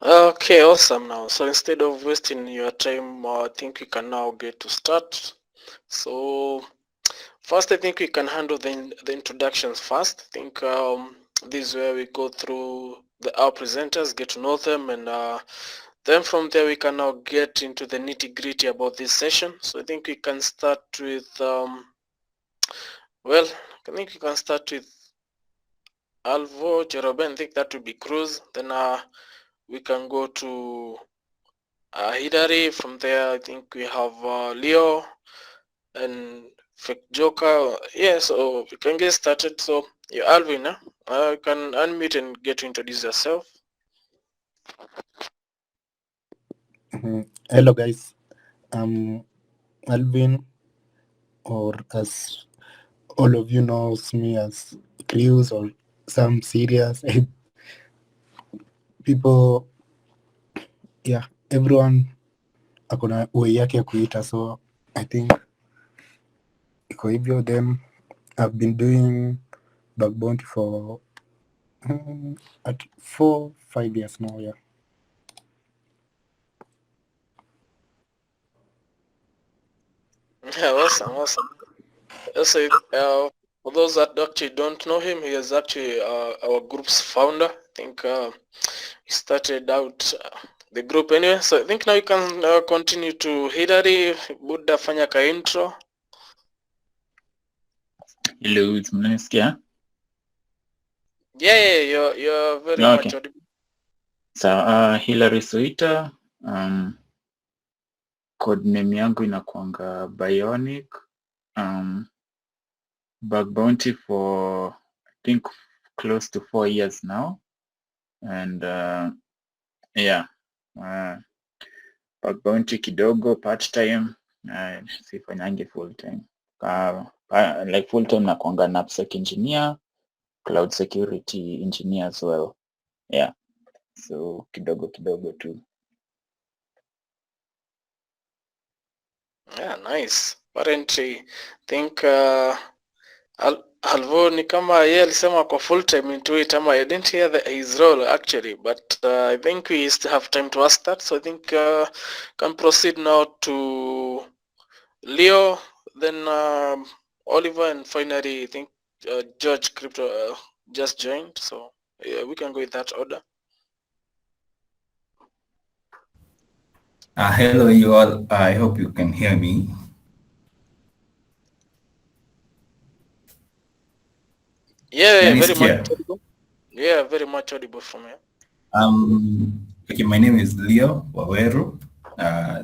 Okay, awesome now. So instead of wasting your time, I think we can now get to start. So first, I think we can handle the introductions first. I think this is where we go through our presenters, get to know them, and then from there we can now get into the nitty gritty about this session. So I think we can start with, well, I think we can start with Alvo, Jeroben. I think that would be Cruz. Then we can go to Hidari. From there, I think we have Leo and Fake Joker. Yeah, so we can get started. So you're Alvin, huh? You can unmute and get to introduce yourself. Hello guys, I'm Alvin, or as all of you knows me as Cruz or some serious people. Yeah, everyone akona way yake ya kuita, so I think iko hivyo. Then I've been doing Bug Bounty for at 4-5 years now. Yeah. Yeah, awesome. Also, for those that actually don't know him, he is actually our group's founder. I think he started out the group anyway. So I think now you can continue to Hidari. Buddha fanya ka intro. Hello, mnanisikia? Yeah, you're very much Okay. audible. Sawa, Hilary Soita. Code name yangu inakuanga Bionic. Bug Bounty for I think close to 4 years now. And yeah. Bug Bounty kidogo part time. Sifanyange full time. Like full time nakuanga NAPSEC engineer, cloud security engineer as well. Yeah. So kidogo tu. Yeah, nice. Apparently, think Alvo ni kama yeye alisema kwa full time into it ama I didn't hear his role actually, but I think we still have time to ask that. So I think can proceed now to Leo, then Oliver, and finally I think George Crypto just joined. So yeah, we can go in that order. Hello, you all. I hope you can hear me. Yeah, very much Nanisikia? audible. Yeah, very much audible from here. Okay, my name is Leo Waweru.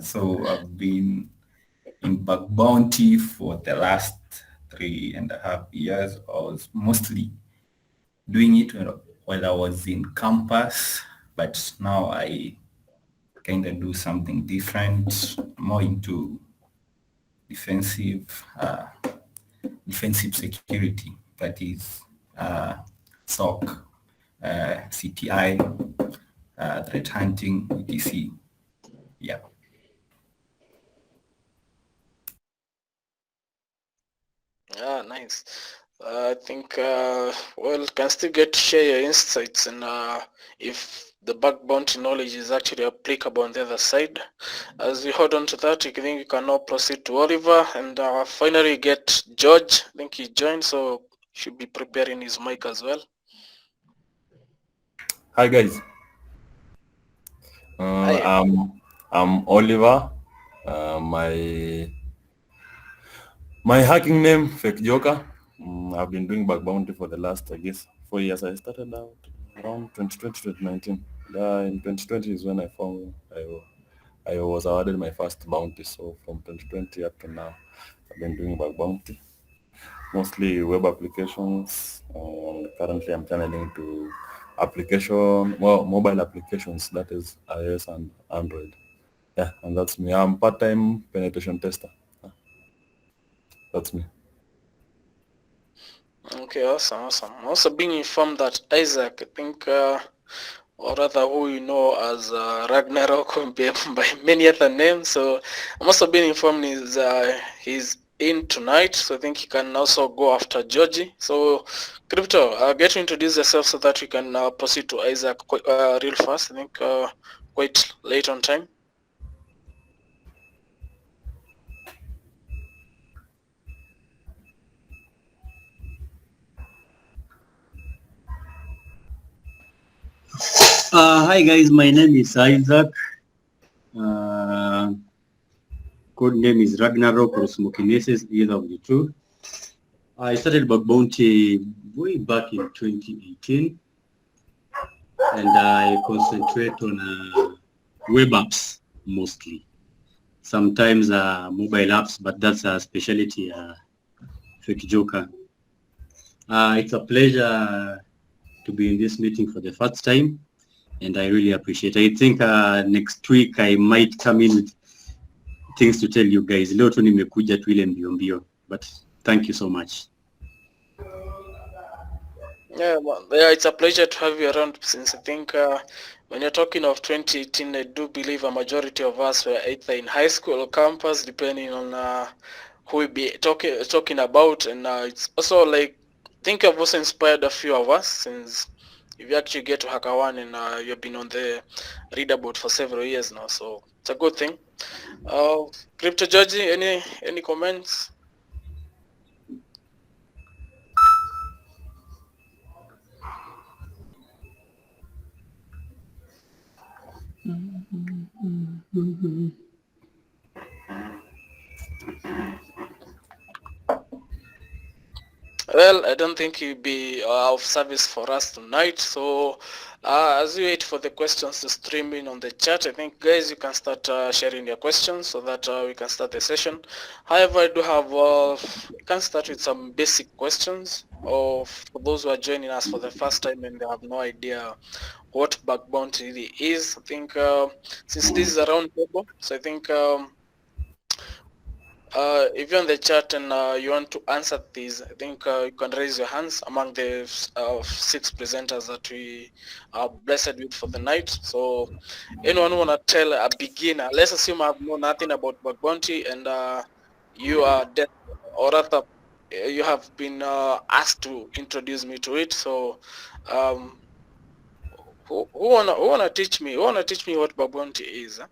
So I've been in Bug Bounty for the last 3.5 years. I was mostly doing it while I was in campus, but now I kind of do something different, more into defensive security, that is SOC, CTI, threat hunting, etc. Yeah. Ah, nice. I think, well, can still get to share your insights and if the bug bounty knowledge is actually applicable on the other side. As we hold on to that, I think you can now proceed to Oliver and finally get George. I think he joined, so should be preparing his mic as well. Hi guys. Hi. I'm Oliver. My hacking name Fake Joker. I've been doing Bug Bounty for the last, I guess, 4 years. I started out around 2020, 2019. In 2020 is when I was awarded my first bounty. So from 2020 up to now, I've been doing Bug Bounty, mostly web applications. Currently, I'm channeling to mobile applications, that is iOS and Android. Yeah, and that's me. I'm part-time penetration tester. That's me. Okay, awesome. I'm also being informed that Isaac, I think, or rather who you know as Ragnarok by many other names. So I'm also being informed he's in tonight, so I think you can also go after Georgie. So, Crypto, get to introduce yourself so that we can proceed to Isaac real fast. I think quite late on time. Hi guys, my name is Isaac. Code name is Ragnarok or Smokinesis, either of the two. I started Bug Bounty way back in 2018, and I concentrate on web apps mostly. Sometimes mobile apps, but that's a specialty, Fake Joker. It's a pleasure to be in this meeting for the first time, and I really appreciate it. I think next week I might come in with things to tell you guys. Leo tu nimekuja tu ile mbio mbio, but thank you so much. Yeah, well, yeah, it's a pleasure to have you around, since I think when you're talking of 2018, I do believe a majority of us were either in high school or campus, depending on who we be talking about. And it's also like, I think I've also inspired a few of us, since if you actually get to HackerOne and you've been on the readerboard for several years now, so it's a good thing. Crypto Georgie, any comments? Well, I don't think he'll be of service for us tonight. So as we wait for the questions to stream in on the chat, I think, guys, you can start sharing your questions so that we can start the session. However, I do have, we can start with some basic questions for those who are joining us for the first time and they have no idea what Bug Bounty really is. I think since this is a round table, so I think if you're on the chat and you want to answer these, I think you can raise your hands among the 6 presenters that we are blessed with for the night. So anyone who want to tell a beginner, let's assume I've known nothing about Bug Bounty and you are dead, or rather you have been asked to introduce me to it. So who wanna teach me? Who wanna teach me what Bug Bounty is? Huh?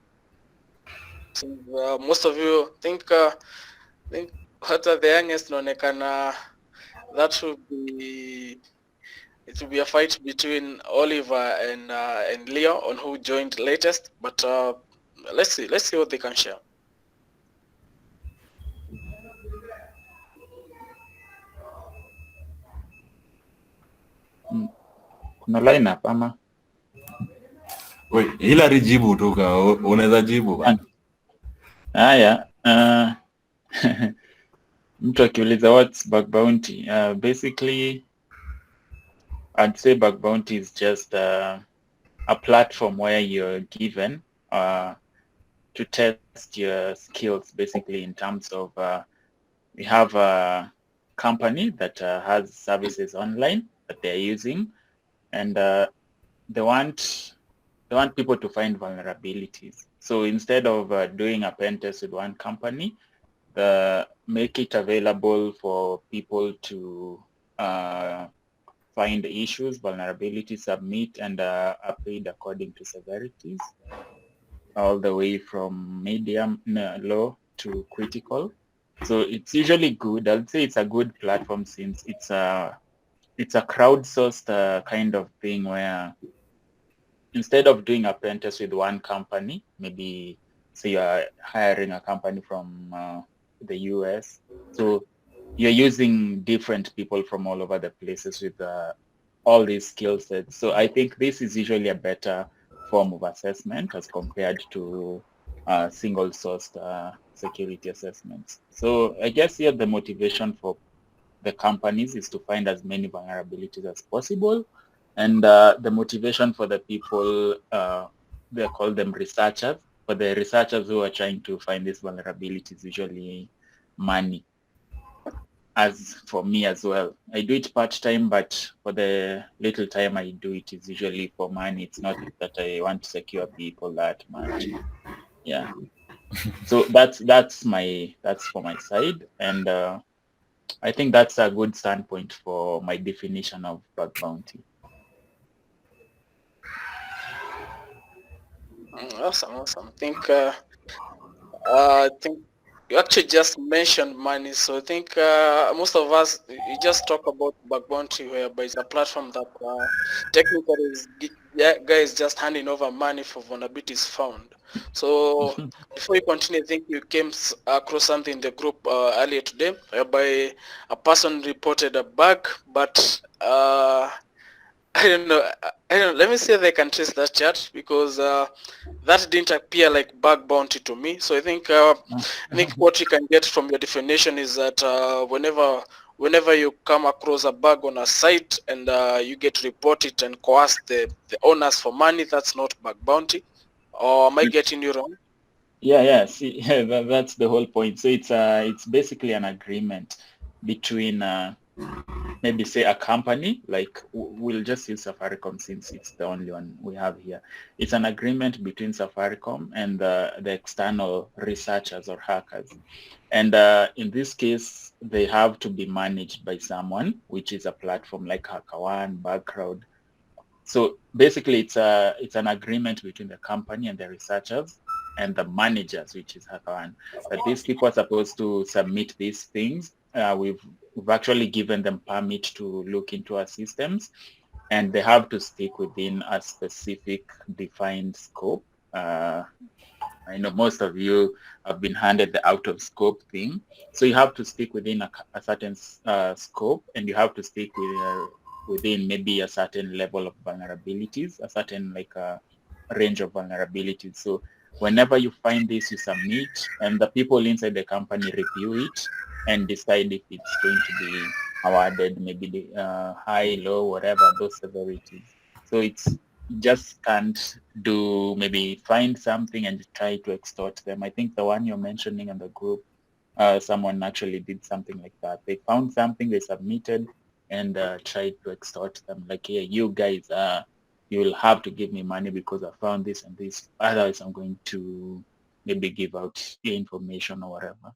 Since most of you think hata the youngest inaonekana that would be, it will be a fight between Oliver and Leo on who joined latest, but let's see what they can share. Kuna lineup ama? Wait, Hilary jibu tu unaweza jibu bana. Haya, mtu akiuliza what's Bug Bounty, basically I'd say Bug Bounty is just a platform where you're given to test your skills, basically in terms of we have a company that has services online that they're using, and they want people to find vulnerabilities. So instead of doing a pen test with one company, make it available for people to find issues, vulnerabilities, submit, and upgrade according to severities, all the way from medium, low to critical. So it's usually good. I'd say it's a good platform since it's a crowdsourced kind of thing where instead of doing a pen test with one company, maybe say you're hiring a company from the US, so you're using different people from all over the places with all these skill sets. So I think this is usually a better form of assessment as compared to single-sourced security assessments. So I guess here the motivation for the companies is to find as many vulnerabilities as possible. And the motivation for the people, they call them researchers, but the researchers who are trying to find these vulnerabilities usually money. As for me as well, I do it part-time, but for the little time I do it is usually for money. It's not that I want to secure people that much. Yeah. So that's for my side, and I think that's a good standpoint for my definition of bug bounty. Awesome. I think you actually just mentioned money, so I think most of us you just talk about bug bounty, whereby it's a platform that technically is guys just handing over money for vulnerabilities found. So before you continue, I think you came across something in the group earlier today, whereby a person reported a bug, but I don't know. I don't know. Let me see if I can trace that chat, because that didn't appear like bug bounty to me. So I think what you can get from your definition is that whenever you come across a bug on a site and you get to report it and coerce the owners for money, that's not bug bounty. Or am I getting you wrong? Yeah. See, that's the whole point. So it's basically an agreement between maybe say a company, like we'll just use Safaricom since it's the only one we have here. It's an agreement between Safaricom and the external researchers or hackers. And in this case, they have to be managed by someone, which is a platform like HackerOne, Bugcrowd. So basically, it's an agreement between the company and the researchers and the managers, which is HackerOne, that these people are supposed to submit these things. We've actually given them permit to look into our systems, and they have to stick within a specific defined scope. I know most of you have been handed the out of scope thing. So you have to stick within a certain scope, and you have to stick within maybe a certain level of vulnerabilities, a certain like a range of vulnerabilities. So whenever you find this, you submit, and the people inside the company review it and decide if it's going to be awarded maybe the high, low, whatever, those severities. So it's just can't do maybe find something and try to extort them. I think the one you're mentioning in the group, someone actually did something like that. They found something, they submitted, and tried to extort them. Like, yeah, you guys, you will have to give me money because I found this and this. Otherwise, I'm going to maybe give out your information or whatever.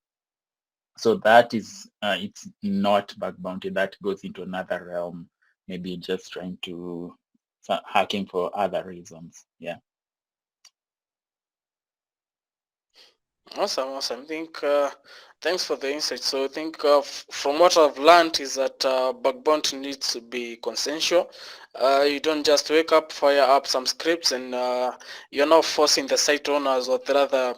So that is, it's not bug bounty. That goes into another realm. Maybe just trying to hacking for other reasons. Yeah. Awesome. I think thanks for the insight. So I think from what I've learned is that bug bounty needs to be consensual. You don't just wake up, fire up some scripts, and you're not forcing the site owners or the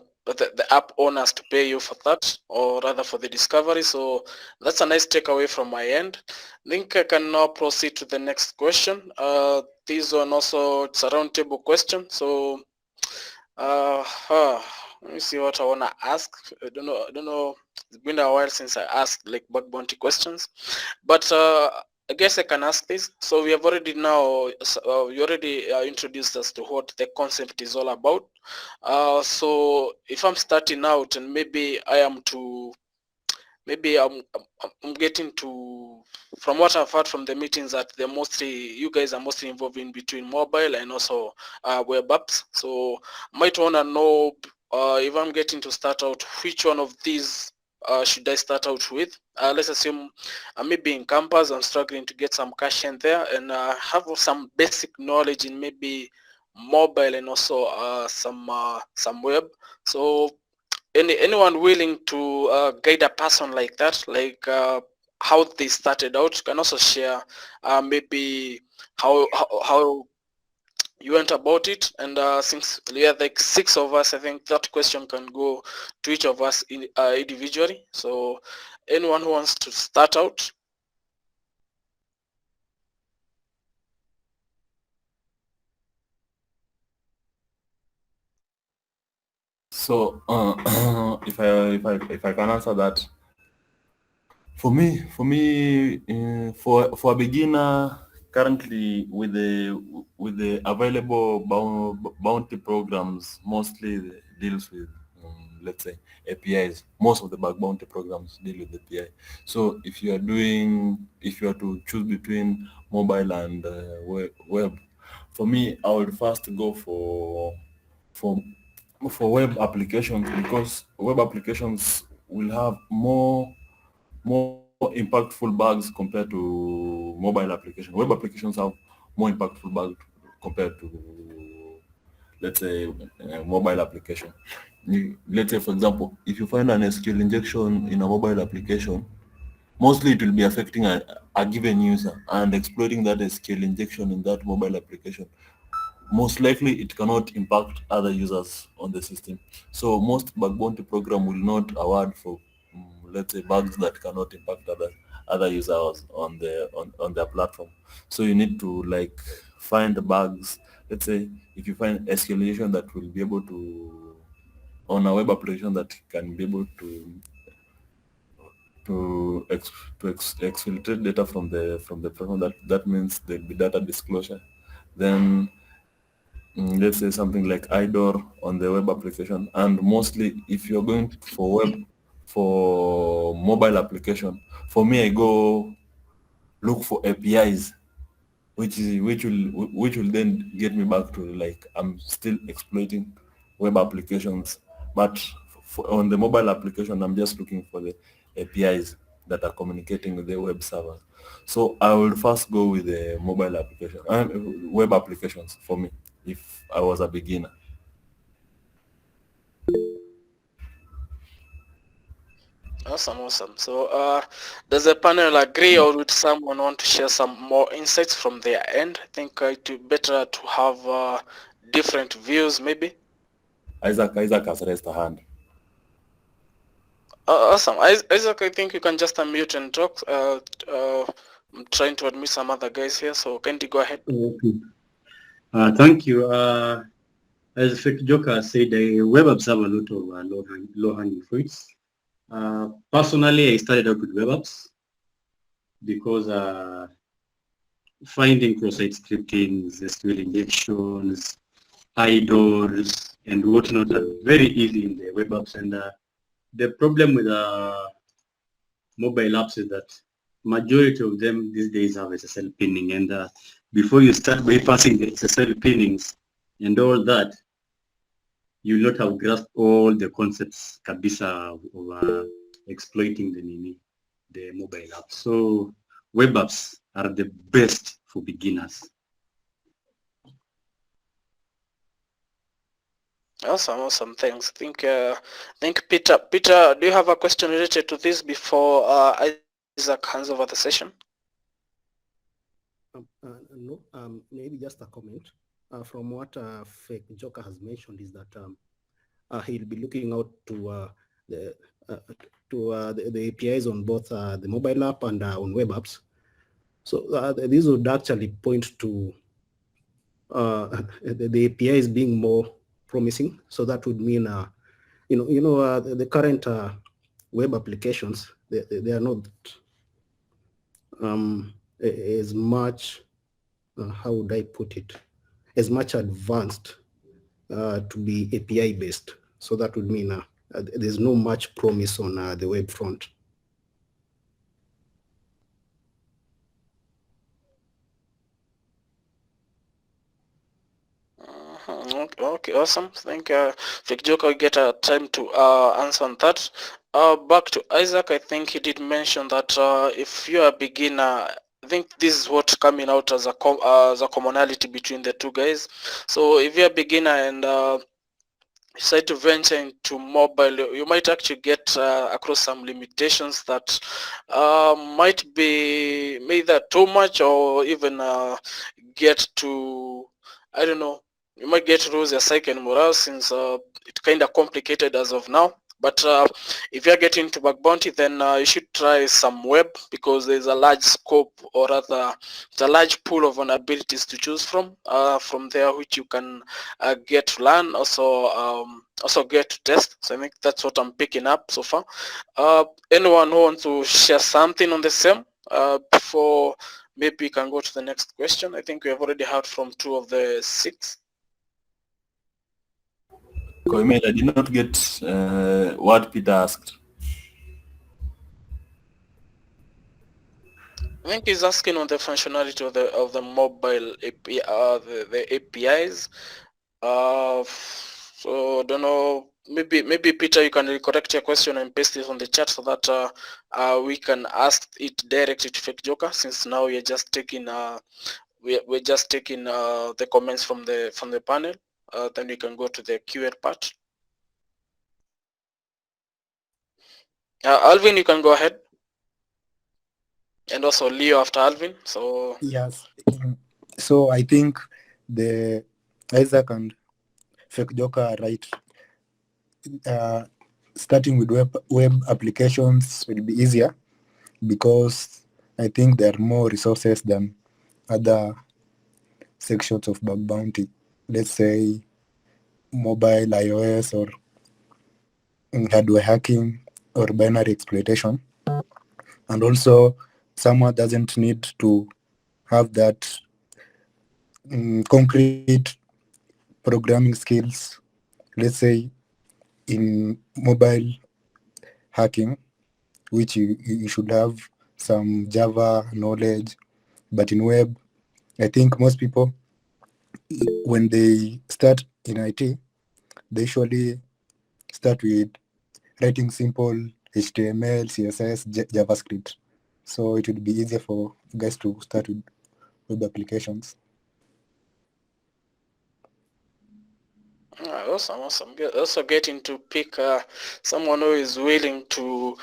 app owners to pay you for that, or rather for the discovery. So that's a nice takeaway from my end. I think I can now proceed to the next question. This one also, it's a roundtable question. So let me see what I wanna ask. I don't know. It's been a while since I asked like bug bounty questions, but I guess I can ask this. So we have already now, you already introduced us to what the concept is all about. So if I'm starting out and maybe I'm getting to, from what I've heard from the meetings, that you guys are mostly involved in between mobile and also web apps. So might want to know if I'm getting to start out, which one of these should I start out with? Let's assume maybe in campus I'm struggling to get some cash in there, and have some basic knowledge in maybe mobile and also some web. So anyone willing to guide a person like that, like how they started out, can also share maybe how you went about it. And since we are like 6 of us, I think that question can go to each of us individually. So anyone who wants to start out? So if I can answer that, for a beginner currently with the available bounty programs, mostly deals with let's say APIs. Most of the bug bounty programs deal with API. So if you are to choose between mobile and web, for me I would first go for for web applications, because web applications will have more impactful bugs compared to mobile applications. Web applications have more impactful bugs compared to, let's say, a mobile application. Let's say, for example, if you find an SQL injection in a mobile application, mostly it will be affecting a given user and exploiting that SQL injection in that mobile application. Most likely it cannot impact other users on the system. So most bug bounty program will not award for, let's say, bugs that cannot impact other users on their platform. So you need to like find the bugs. Let's say if you find escalation that will be able to, on a web application that can be able to exfiltrate data from the platform, that means there'll be data disclosure. Then let's say something like IDOR on the web application. And mostly if you're going for mobile application, for me, I go look for APIs, which will then get me back to like I'm still exploiting web applications. But on the mobile application, I'm just looking for the APIs that are communicating with the web servers. So I will first go with the mobile application, web applications for me, if I was a beginner. Awesome. So, does the panel agree, or would someone want to share some more insights from their end? I think it would be better to have different views, maybe. Isaac has raised a hand. Awesome. Isaac, I think you can just unmute and talk. I'm trying to admit some other guys here, so can you go ahead? Okay. Thank you. As Fake Joker said, web apps have a lot of low-hanging fruits. Personally, I started out with web apps because finding cross-site scripting, SQL injections, IDORs, and whatnot are very easy in the web apps. And the problem with mobile apps is that majority of them these days have SSL pinning. And before you start bypassing the SSL pinnings and all that, you will not have grasped all the concepts kabisa of exploiting the mobile apps. So web apps are the best for beginners. Awesome. Thanks. I think Peter, do you have a question related to this before Isaac hands over the session? No, maybe just a comment. From what Fake Joker has mentioned is that he'll be looking out to the APIs on both the mobile app and on web apps. So these would actually point to the APIs being more promising. So that would mean, the current web applications, they are not as much, how would I put it, as much advanced to be API based. So that would mean there's no much promise on the web front. Okay, awesome. I think Fake Joker will get a time to answer on that. Back to Isaac, I think he did mention that if you're a beginner, I think this is what coming out as a commonality between the two guys. So if you're a beginner and decide to venture into mobile, you might actually get across some limitations that might be either too much or even get to, I don't know, you might get to lose your psyche and morale since it's kind of complicated as of now. But if you're getting into bug bounty, then you should try some web, because there's a large scope, or rather it's a large pool of vulnerabilities to choose from there, which you can get to learn, also get to test. So I think that's what I'm picking up so far. Anyone who wants to share something on the same before maybe we can go to the next question? I think we have already heard from 2 of the 6. Koimel, I did not get what Peter asked. I think he's asking on the functionality of the mobile API, the APIs. So I don't know. Maybe Peter, you can correct your question and paste it on the chat so that we can ask it directly to Fake Joker. Since now we're just taking we're just taking the comments from the panel. Then we can go to the Q&A part. Alvin, you can go ahead. And also Leo after Alvin. So Yes. So I think the Isaac and Fake Joker are right. Starting with web applications will be easier because I think there are more resources than other sections of bug bounty. Let's say mobile, iOS, or hardware hacking or binary exploitation. And also someone doesn't need to have that concrete programming skills. Let's say in mobile hacking, which you should have some Java knowledge, but in web, I think most people, when they start in IT, they usually start with writing simple HTML, CSS, JavaScript. So it would be easier for guys to start with web applications. awesome. Also getting to pick someone who is willing to.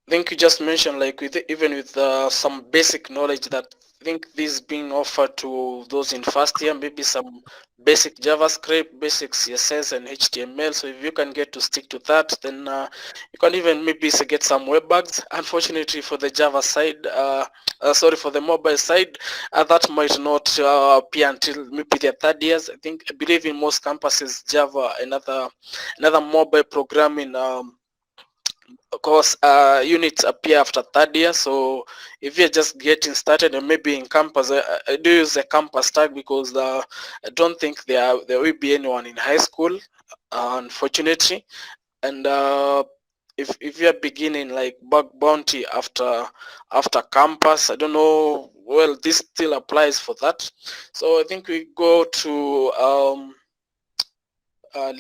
I think you just mentioned like even with some basic knowledge that I think this is being offered to those in first year, maybe some basic JavaScript, basic CSS and HTML. So if you can get to stick to that, then you can even maybe get some web bugs. Unfortunately for the Java side, for the mobile side, that might not appear until maybe their third years. I believe in most campuses, Java, another mobile programming course units appear after third year. So if you're just getting started and maybe in campus, I do use a campus tag because I don't think there will be anyone in high school, unfortunately. And if you're beginning like bug bounty after campus, I don't know. Well, this still applies for that. So I think we go to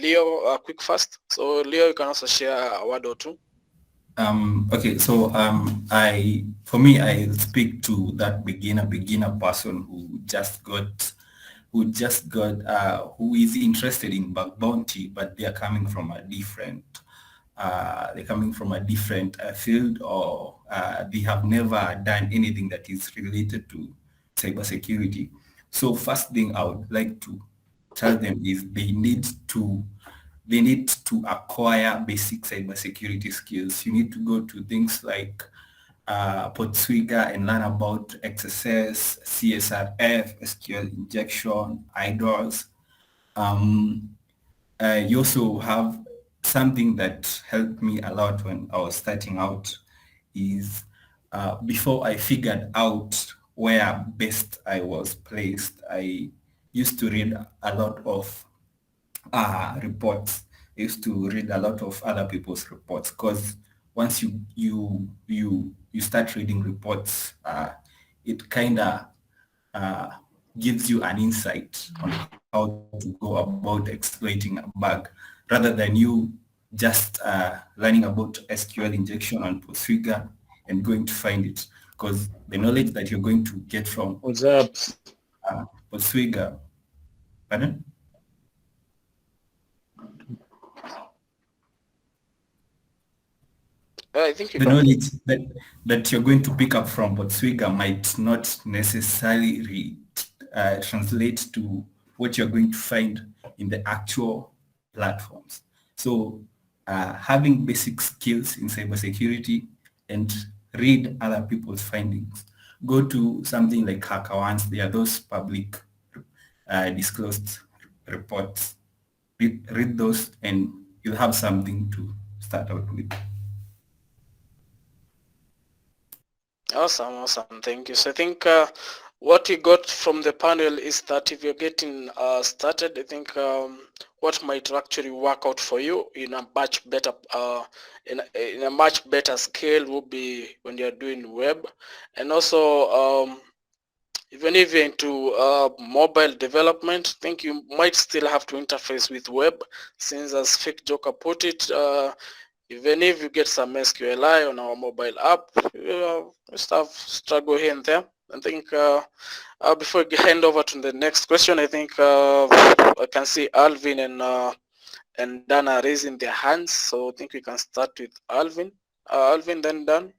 Leo quick fast. So Leo, you can also share a word or two. Okay, so for me, I'll speak to that beginner person who is interested in bug bounty, but they are coming from a different field, or they have never done anything that is related to cybersecurity. So first thing I would like to tell them is they need to acquire basic cybersecurity skills. You need to go to things like Podswigger and learn about XSS, CSRF, SQL injection, IDOS. You also have something that helped me a lot when I was starting out is before I figured out where best I was placed, I used to read a lot of reports. I used to read a lot of other people's reports, because once you start reading reports, it kind of gives you an insight on how to go about exploiting a bug, rather than you just learning about SQL injection on Podswigger and going to find it, because the knowledge that you're going to get from What's up? Podswigger, pardon? I think The knowledge that you're going to pick up from Podswigger might not necessarily translate to what you're going to find in the actual platforms. So having basic skills in cybersecurity and read other people's findings. Go to something like HackerOne. There are those public disclosed reports. Read those and you'll have something to start out with. Awesome. Thank you. So I think what we got from the panel is that if you're getting started, I think what might actually work out for you in a much better in a much better scale will be when you're doing web, and also even if you're into mobile development, I think you might still have to interface with web, since as Fake Joker put it, even if you get some SQLi on our mobile app, you still have struggle here and there. I think before we hand over to the next question, I think I can see Alvin and Dan are raising their hands, so I think we can start with Alvin. Alvin, then Dan.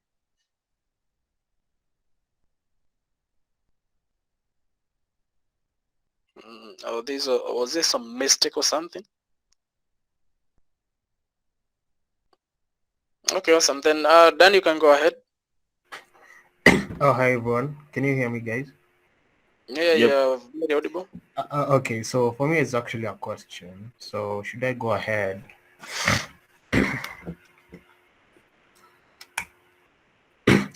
Was there some mistake or something? Okay, awesome. Then Dan, you can go ahead. Oh, hi everyone. Can you hear me, guys? Yeah, Yep. yeah, very audible. Okay, so for me, it's actually a question. So should I go ahead?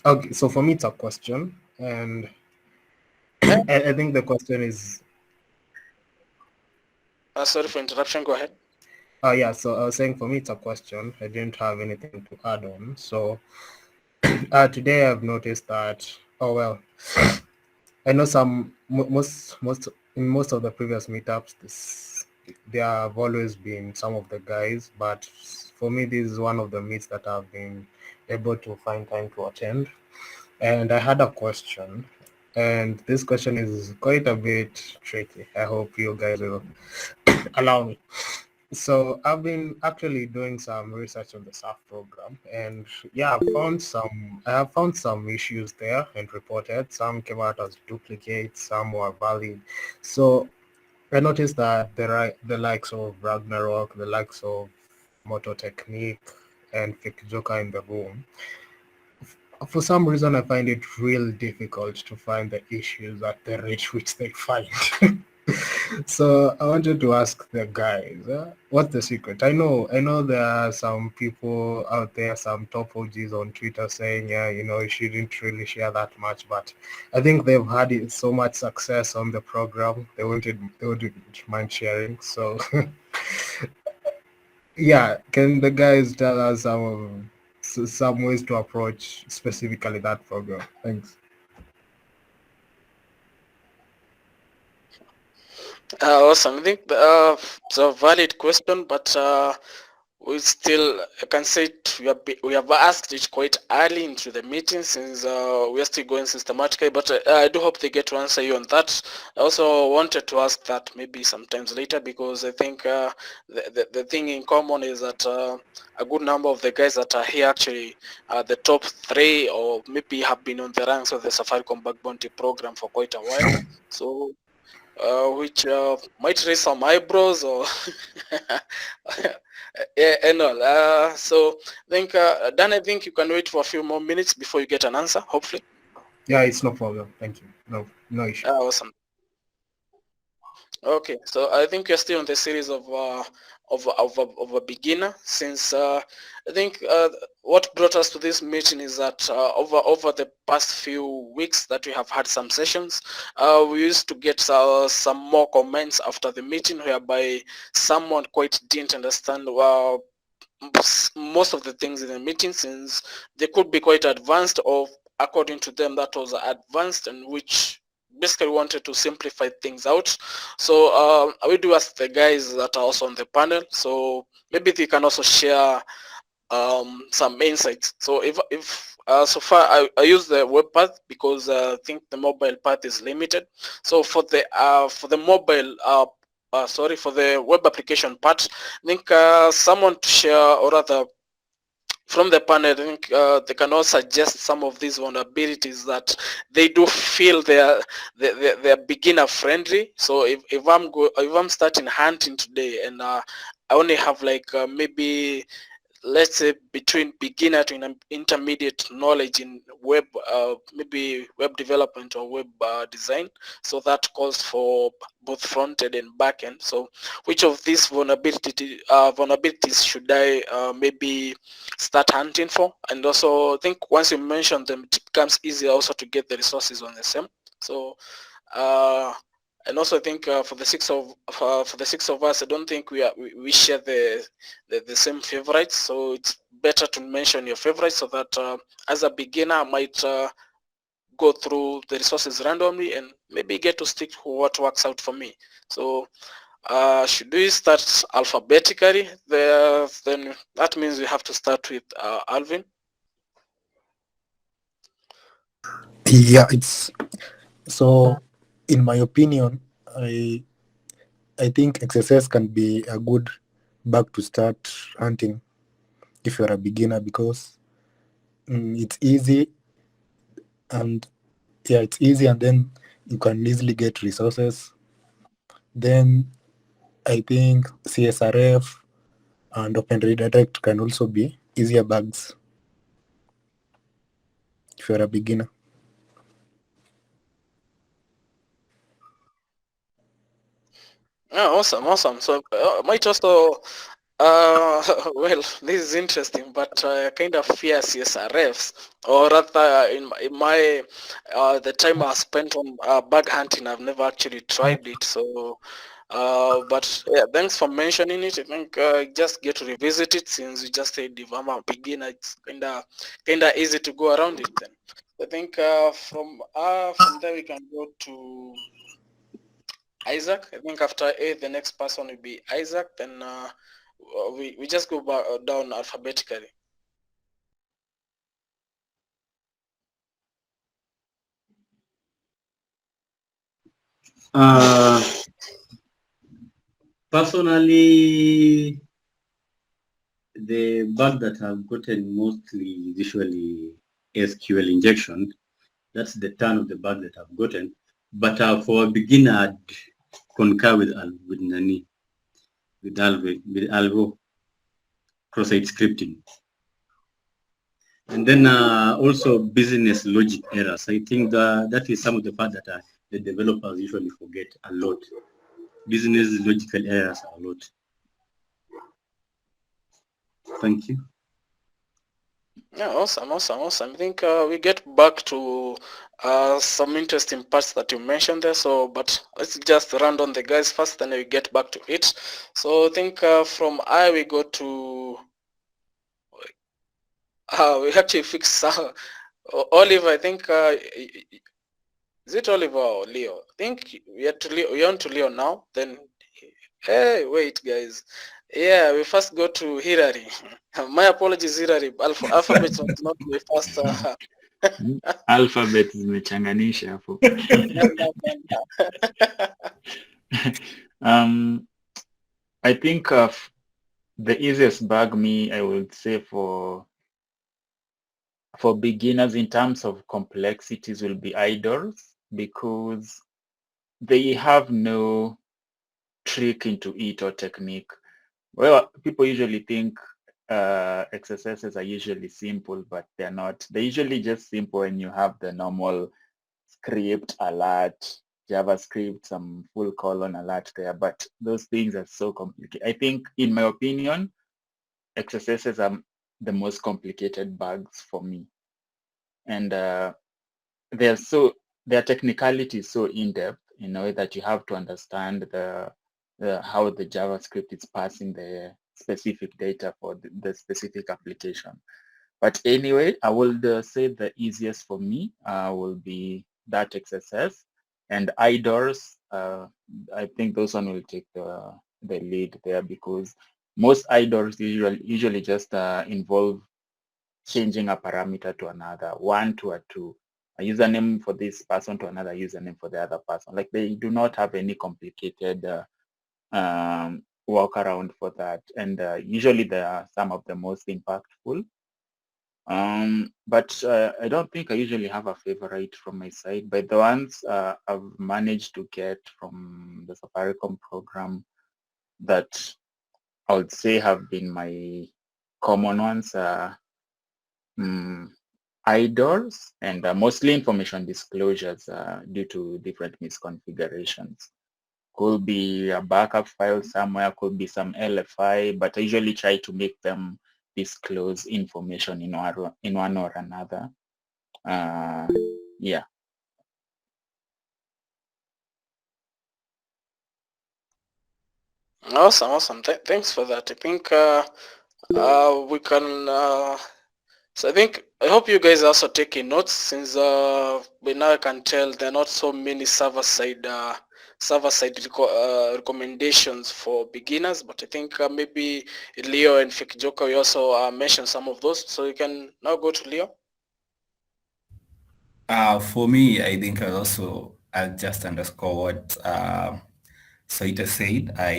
Okay, so for me, it's a question, and I think the question is. Sorry for interruption. Go ahead. Yeah. So I was saying, for me, it's a question. I didn't have anything to add on. So today I've noticed that. Oh well, I know in most of the previous meetups, there have always been some of the guys, but for me, this is one of the meets that I've been able to find time to attend. And I had a question, and this question is quite a bit tricky. I hope you guys will allow me. So I've been actually doing some research on the SAF program, and yeah, I have found some issues there and reported. Some came out as duplicates, some were valid. So I noticed that the likes of Ragnarok, the likes of Moto Technique, and Fake Joker in the room. For some reason, I find it real difficult to find the issues at the rate which they find. So I wanted to ask the guys, what's the secret? I know there are some people out there, some top OGs on Twitter saying, yeah, you shouldn't really share that much, but I think they've had so much success on the program, they wouldn't mind sharing. So yeah, can the guys tell us some ways to approach specifically that program? Thanks. Awesome. I think it's a valid question, but we still, I can say we have asked it quite early into the meeting, since we are still going systematically, but I do hope they get to answer you on that. I also wanted to ask that maybe sometimes later, because I think the thing in common is that a good number of the guys that are here actually are the top 3, or maybe have been on the ranks of the Safaricom Bug Bounty program for quite a while. So which might raise some eyebrows or yeah, and all. So I think Dan, I think you can wait for a few more minutes before you get an answer, hopefully. Yeah, it's no problem. Thank you. No issue. Awesome. Okay, so I think you're still on the series of a beginner, since I think what brought us to this meeting is that over the past few weeks that we have had some sessions, we used to get some more comments after the meeting, whereby someone quite didn't understand most of the things in the meeting, since they could be quite advanced, or according to them that was advanced, and which basically wanted to simplify things out. So we do ask the guys that are also on the panel, so maybe they can also share some insights. So if so far I use the web path, because I think the mobile path is limited. So for the mobile for the web application part, I think someone to share, or rather from the panel, I think they can also suggest some of these vulnerabilities that they do feel they're beginner friendly. So if I'm starting hunting today, and I only have like maybe, let's say, between beginner to intermediate knowledge in web, maybe web development or web design, so that calls for both front-end and back-end. So which of these vulnerabilities should I maybe start hunting for? And also I think once you mention them, it becomes easier also to get the resources on the same. So and also I think for the six of us, I don't think we share the same favorites. So it's better to mention your favorites, so that as a beginner I might go through the resources randomly and maybe get to stick to what works out for me. So should we start alphabetically? Then that means we have to start with Alvin. Yeah, it's so. In my opinion, I think XSS can be a good bug to start hunting if you're a beginner, because it's easy, and yeah, it's easy, and then you can easily get resources. Then I think CSRF and Open Redirect can also be easier bugs if you're a beginner. Yeah, awesome. So might also well, this is interesting, but I kind of fear CSRFs, or rather, in my the time I spent on bug hunting, I've never actually tried it. So, but yeah, thanks for mentioning it. I think just get to revisit it, since you just said if I'm a beginner, it's kinda easy to go around it. Then I think from there we can go to Isaac. I think after A, the next person will be Isaac. Then we just go back, down alphabetically. Personally, the bug that I've gotten mostly is usually SQL injection. That's the ton of the bug that I've gotten. But for a beginner, I'd concur with Alvo cross-site scripting. And then also business logic errors. I think that is some of the part that the developers usually forget a lot. Business logical errors a lot. Thank you. Yeah, awesome. I think we get back to some interesting parts that you mentioned there. So, but let's just run on the guys first, then we get back to it. So I think from I we go to we actually fix Olive. I think is it Oliver or Leo? I think we are to Leo. We're on to Leo now. Then hey, wait, guys. Yeah, we first go to Hilary. My apologies, Hilary. Alphabet was not the first. Alphabet zimechanganisha hapo. I think of the easiest bug I would say for beginners in terms of complexities will be idols, because they have no trick into it or technique. Well, people usually think XSSs are usually simple, but they're not. They're usually just simple when you have the normal script alert, JavaScript, some full colon alert there, but those things are so complicated. I think, in my opinion, XSSs are the most complicated bugs for me. And their technicality is so in-depth in a way that you have to understand how the JavaScript is passing the specific data for the specific application. But anyway, I would say the easiest for me will be that XSS, and IDORs. I think those one will take the lead there, because most IDORs usually just involve changing a parameter to another, one to a two, a username for this person to another username for the other person. Like, they do not have any complicated workaround for that, and usually they are some of the most impactful. But I don't think I usually have a favorite from my side, but the ones I've managed to get from the Safaricom program that I would say have been my common ones are IDORs and mostly information disclosures due to different misconfigurations. Could be a backup file somewhere, could be some LFI, but I usually try to make them disclose information in one or another. Yeah. Awesome. Thanks for that. I think we can So I hope you guys are also taking notes, since by now I can tell there are not so many server-side recommendations for beginners, but I think maybe Leo and Fake Joker, you also mentioned some of those. So you can now go to Leo. For me, I think I'll just underscore what Soita said. I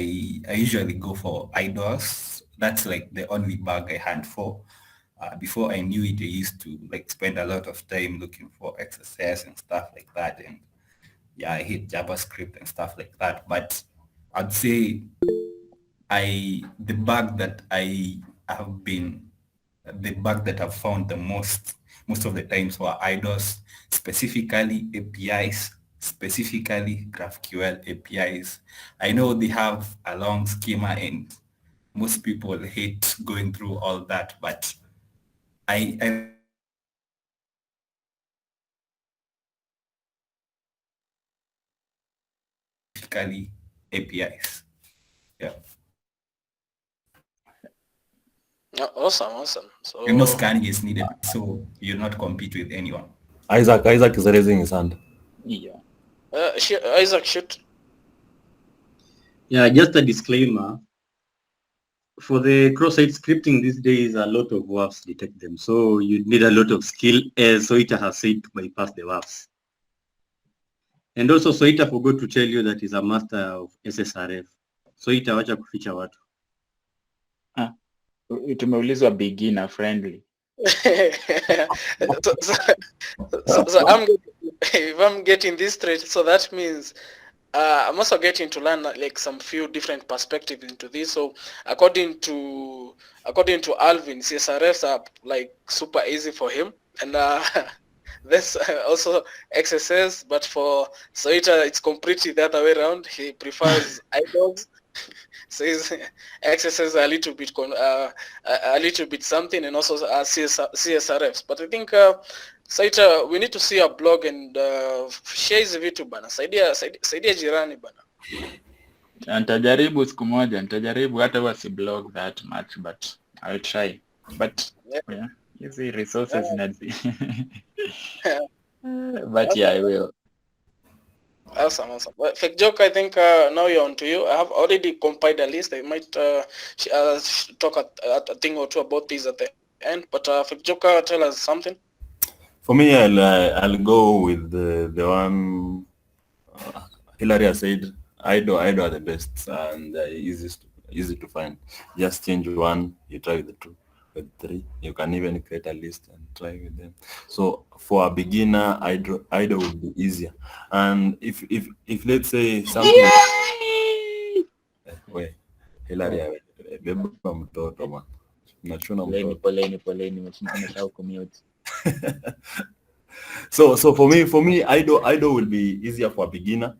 usually go for idols. That's like the only bug I had for. Before I knew it, I used to like spend a lot of time looking for XSS and stuff like that. And yeah, I hate JavaScript and stuff like that. But I'd say the bug that I've found the most of the times were idols, specifically APIs, specifically GraphQL APIs. I know they have a long schema and most people hate going through all that, but I specifically APIs. Yeah. Awesome. So And no scanning is needed, so you'll not compete with anyone. Isaac is raising his hand. Yeah. Isaac, shoot. Yeah, just a disclaimer. For the cross-site scripting these days, a lot of WAFs detect them. So you need a lot of skill, as Soita has said, to bypass the WAFs. And also Soita forgot to tell you that he's a master of SSRF. Soita, wacha kuficha watu. Tumeulizwa beginner friendly. so if I'm getting this straight, so that means I'm also getting to learn like some few different perspectives into this. So according to Alvin, CSRFs are like super easy for him, and there's also XSS, but for Soita it's completely the other way around. He prefers idols. Says XSS a little bit something, and also CSRFs. But I think Saita, we need to see a blog and share hizi vitu bana. Saidia jirani bana. Nitajaribu siku moja, hata wasi blog that much, but I'll try. But yeah, easy resources but yeah, I will. Awesome. Well, Fake Joke, I think now you're on to you. I have already compiled a list. I might talk a thing or two about these at the end. But Fake Joker, tell us something. For me, I'll go with the one Hilaria said. Ido are the best and easy to find. Just change one, you try with the two, with three. You can even create a list and try with them. So for a beginner, Ido would be easier. And if let's say something wait, Hilaria, beba mtoto man. Nachuna mtoto. Poleni, nimesahau commute. So for me, Ido will be easier for a beginner.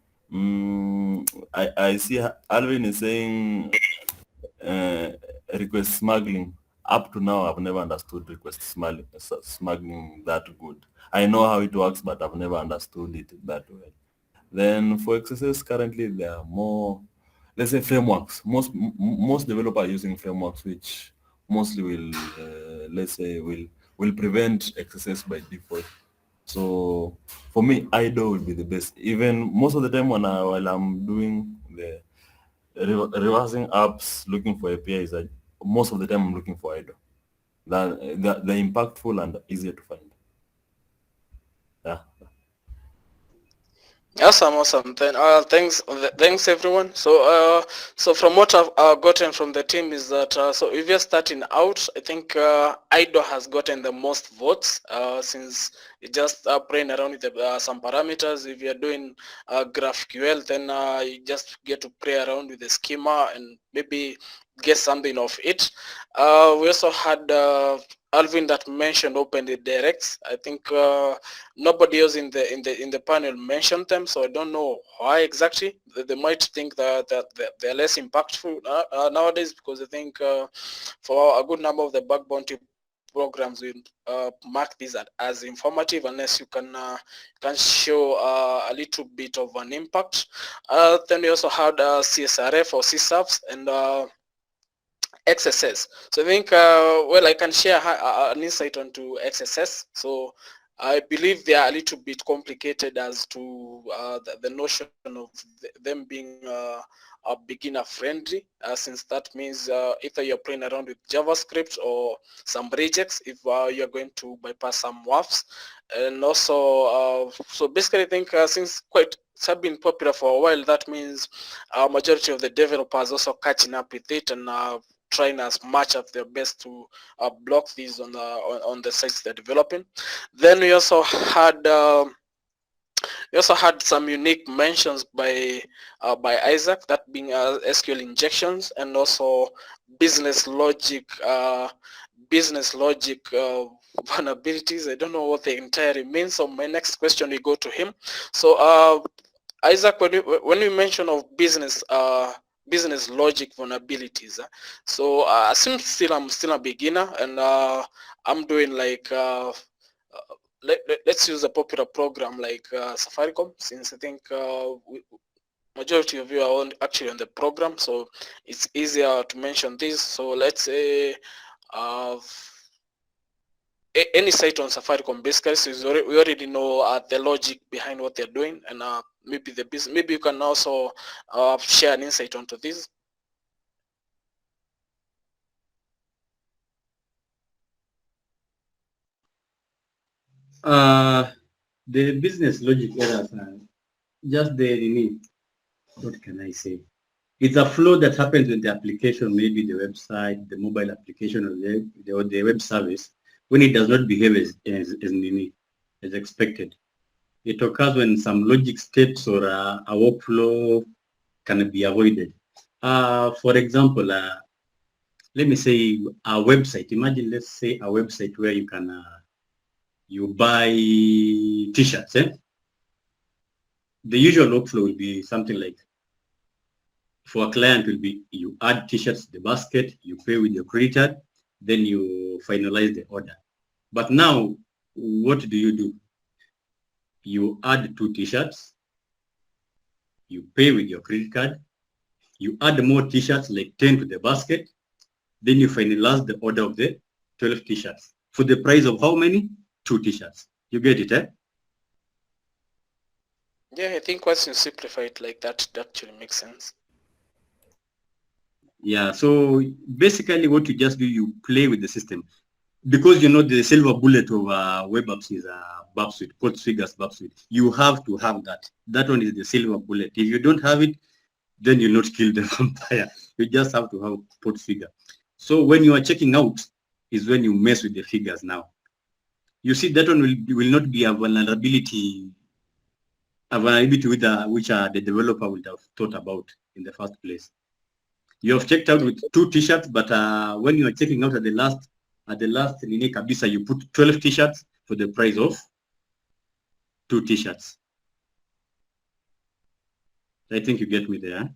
I see Alvin is saying request smuggling. Up to now, I've never understood request smuggling that good. I know how it works, but I've never understood it that well. Then for XSS, currently there are more, let's say, frameworks. Most developers are using frameworks which mostly will, let's say, will prevent XSS by default. So for me, Ido will be the best. Even most of the time while I'm doing the reversing apps, looking for APIs, most of the time I'm looking for Ido. They're impactful and easier to find. Yeah. Awesome. Then thanks everyone. So from what I've gotten from the team is that so if you're starting out, I think Ido has gotten the most votes since you just playing around with some parameters. If you're doing GraphQL, then you just get to play around with the schema and maybe get something of it. We also had Alvin that mentioned open redirects. I think nobody else in the panel mentioned them, so I don't know why exactly. They might think that they're less impactful nowadays, because I think for a good number of the bug bounty programs will mark this as informative unless you can show a little bit of an impact. Then we also had CSRF or CSAFs and XSS. So I think, well, I can share an insight onto XSS. So I believe they are a little bit complicated as to the notion of them being beginner friendly, since that means either you're playing around with JavaScript or some regex if you're going to bypass some WAFs. And also, so basically I think since it's have been popular for a while, that means majority of the developers also catching up with it and trying as much of their best to block these on the sites they're developing. Then we also had some unique mentions by Isaac, that being SQL injections and also business logic vulnerabilities. I don't know what they entirely mean. So my next question will go to him. So Isaac, when you mention of business logic vulnerabilities, so since I'm still a beginner and I'm doing like let's use a popular program like Safaricom, since I think majority of you are actually on the program, so it's easier to mention this. So let's say any site on Safaricom basically, so we already know the logic behind what they're doing, and maybe the business. Maybe you can also share an insight onto this. The business logic errors are just what can I say? It's a flaw that happens with the application, maybe the website, the mobile application, or the web service, when it does not behave as expected. It occurs when some logic steps or a workflow can be avoided. For example, let me say a website. Imagine, let's say, a website where you can you buy t-shirts. The usual workflow will be something like, for a client will be, you add t-shirts to the basket, you pay with your credit card, then you finalize the order. But now, what do? You add 2 t-shirts, you pay with your credit card, you add more t-shirts, like 10 to the basket, then you finalize the order of the 12 t-shirts for the price of how many? 2 t-shirts. You get it, eh? Yeah, I think once you simplify it like that, it actually makes sense. Yeah, so basically what you just do, you play with the system. Because you know the silver bullet of web apps is Burp Suite, Portfigures Burp Suite. You have to have that. That one is the silver bullet. If you don't have it, then you'll not kill the vampire. You just have to have Portfigure. So when you are checking out is when you mess with the figures now. You see that one will not be a vulnerability with which the developer would have thought about in the first place. You have checked out with 2 t-shirts, but when you are checking out at the last Nine Kabisa, you put 12 t-shirts for the price of 2 t-shirts. I think you get me there.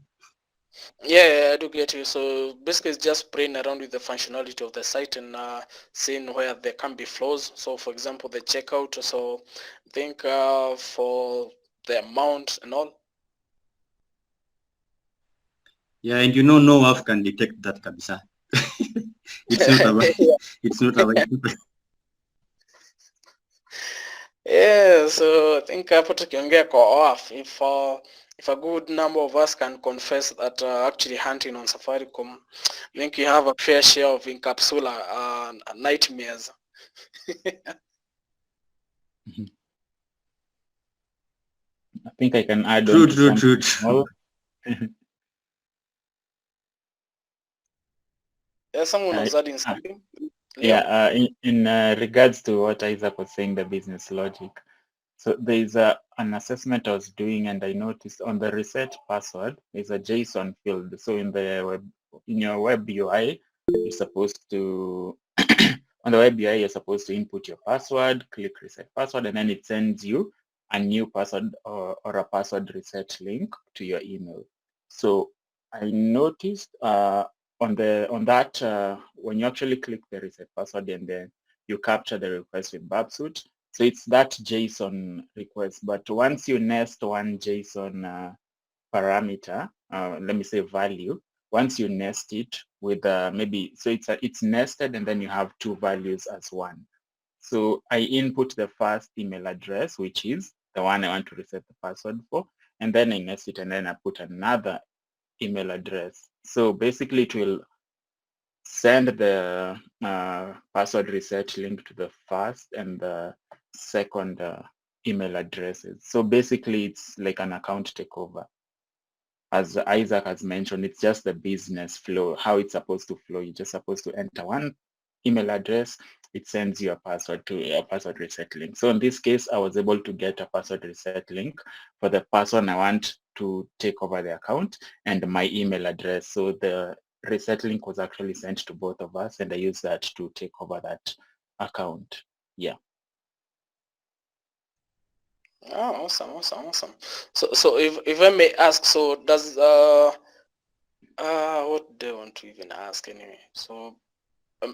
Yeah, I do get you. So basically it's just playing around with the functionality of the site and seeing where there can be flaws. So for example, the checkout, so I think for the amount and all. Yeah, and you know no WAF can detect that, Kabisa. It's not a Yeah, so I think hapo tukiongea kwa OAuth, if a good number of us can confess that actually hunting on Safaricom, I think you have a fair share of Incapsula nightmares. I think I can add true, on to true, something true. small. Yeah, someone was adding something. Yeah, in regards to what Isaac was saying, the business logic. So there's an assessment I was doing, and I noticed on the reset password there's a JSON field. So in your web UI, you're supposed to on the web UI you're supposed to input your password, click reset password, and then it sends you a new password or a password reset link to your email. So I noticed on that when you actually click the reset password and then you capture the request with Burp Suite, so it's that JSON request. But once you nest one JSON parameter, let me say value, once you nest it with maybe, so it's nested and then you have two values as one. So I input the first email address, which is the one I want to reset the password for, and then I nest it and then I put another email address. So basically it will send the password reset link to the first and the second email addresses. So basically it's like an account takeover. As Isaac has mentioned, it's just the business flow, how it's supposed to flow. You're just supposed to enter one email address, it sends you a password to a password reset link. So in this case, I was able to get a password reset link for the person I want to take over the account and my email address. So the reset link was actually sent to both of us, and I used that to take over that account. Yeah. Oh, awesome. So if I may ask, so does what do I want to even ask anyway? So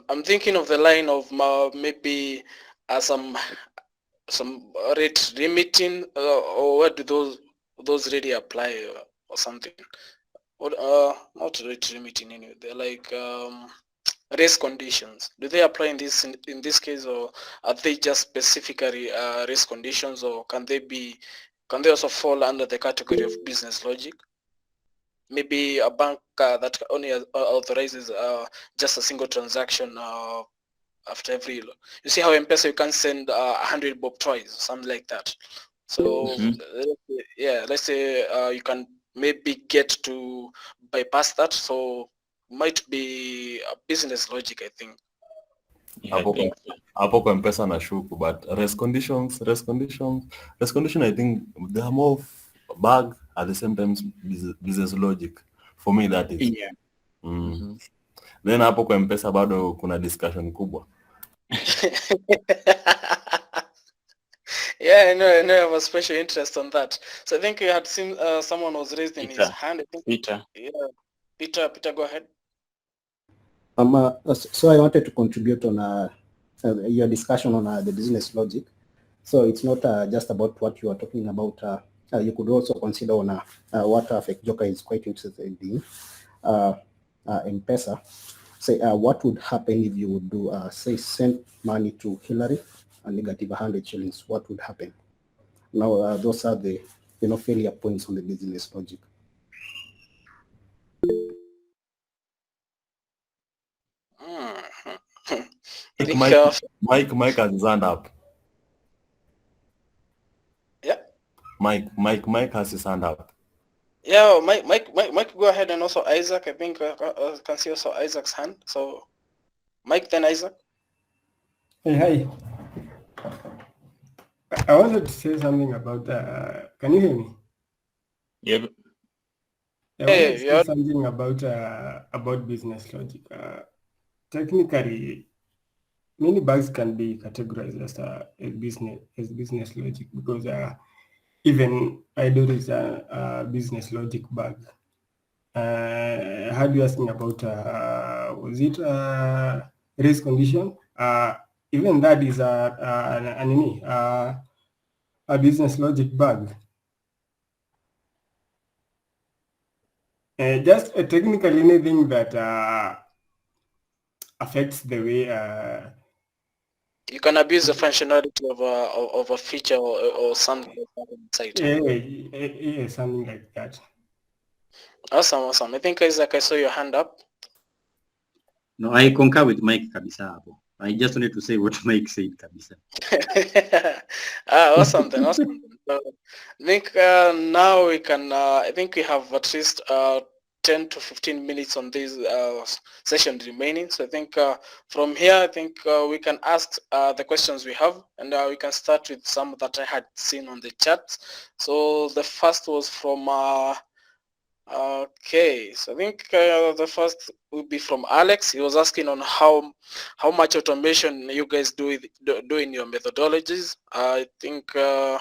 I'm thinking of the line of maybe some rate limiting, or what do those really apply, or something? What not rate limiting anyway. They're like race conditions. Do they apply in this case, or are they just specifically race conditions, or can they also fall under the category of business logic? Maybe a bank that only authorizes just a single transaction after every. You see how M-Pesa you can send 100 bob twice, something like that. So let's say you can maybe get to bypass that. So might be a business logic, I think. Yeah, I think so. Hapo kwa M-Pesa na shuku, but race condition, I think they are more bug at the same time business logic. For me, that is. Yeah. Then hapo kwa M-Pesa bado kuna discussion kubwa. Yeah, I know I have a special interest on that. So I think you had seen someone was raising his hand. I think, Peter. Yeah, Peter, go ahead. So I wanted to contribute on your discussion on the business logic. So it's not just about what you are talking about. You could also consider on what FakeJoker is quite interested in, M-Pesa. Say, what would happen if you would do, say, send money to Hillary and negative 100 shillings? What would happen? Now, those are the failure points on the business logic. Mike has his hand up. Yeah. Mike has his hand up. Yeah, Mike, go ahead, and also Isaac. I think I can see also Isaac's hand. So, Mike, then Isaac. Hey, hi. I wanted to say something about. Can you hear me? Yep. I wanted to say something about business logic. Technically, many bugs can be categorized as business logic, because even IDOR is a business logic bug. I heard you asking about was it race condition? Even that is a business logic bug. Just technically anything that affects the way you can abuse the functionality of a feature or something inside. Yeah, something like that. Awesome. I think, Isaac, I saw your hand up. No, I concur with Mike kabisa. I just wanted to say what Mike said kabisa. Awesome. So, I think now we can. I think we have at least 10 to 15 minutes on this session remaining. So I think from here, I think we can ask the questions we have, and we can start with some that I had seen on the chat. So the first was from, okay, so I think the first would be from Alex. He was asking on how much automation you guys do in your methodologies. I think, do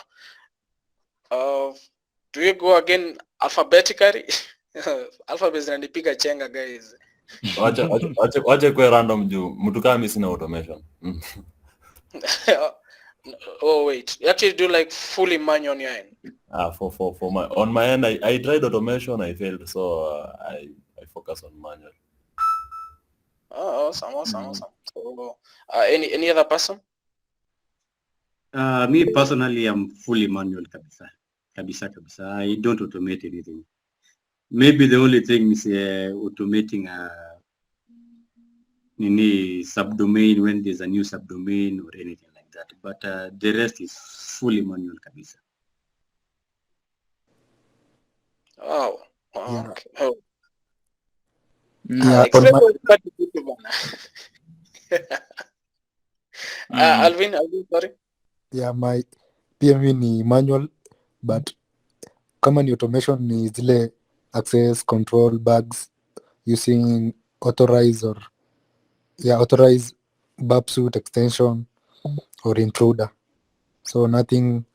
you go again alphabetically? Alphabet zinanipiga chenga, guys. Wache kwe random juu mtu kama mimi sina automation. Oh wait, you actually do like fully manual on your end? On my end, I tried automation, I failed, so I focus on manual. Oh, awesome. So, any other person? Me personally, I'm fully manual kabisa. I don't automate anything. Maybe the only thing is automating any subdomain when there's a new subdomain or anything like that. But the rest is fully manual kabisa. Oh, Yeah. okay. Oh. Yeah, on Explain my, what you do, bana. Alvin, sorry. yeah, my PMV ni manual, but kama ni automation ni zile access control bugs using authorize burp suite extension or intruder. So nothing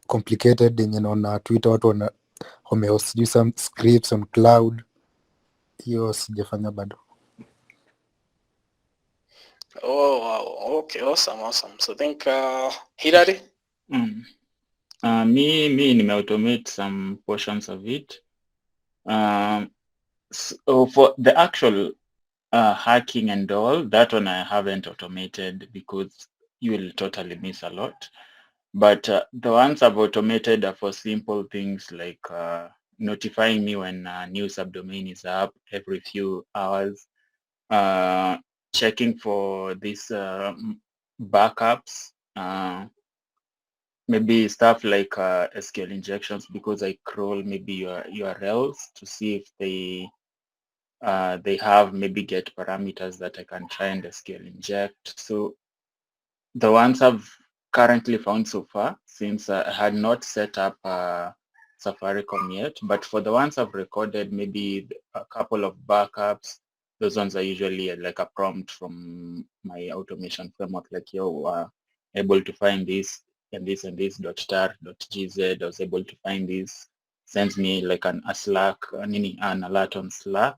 complicated yenye naona Twitter watu wamehost sijui some scripts on cloud. Hiyo sijafanya bado. Oh, wow. Okay, awesome. So I think Hilary? Me nime-automate some portions of it. So for the actual hacking and all, that one I haven't automated because you will totally miss a lot. But the ones I've automated are for simple things like notifying me when a new subdomain is up every few hours, checking for these backups, maybe stuff like SQL injections because I crawl maybe your URLs to see if they have maybe get parameters that I can try and SQL inject. So the ones I've currently found so far, since I had not set up Safaricom yet, but for the ones I've recorded, maybe a couple of backups, those ones are usually like a prompt from my automation framework, like you're able to find this and this and this .tar.gz. I was able to find this, sends me like an alert on Slack,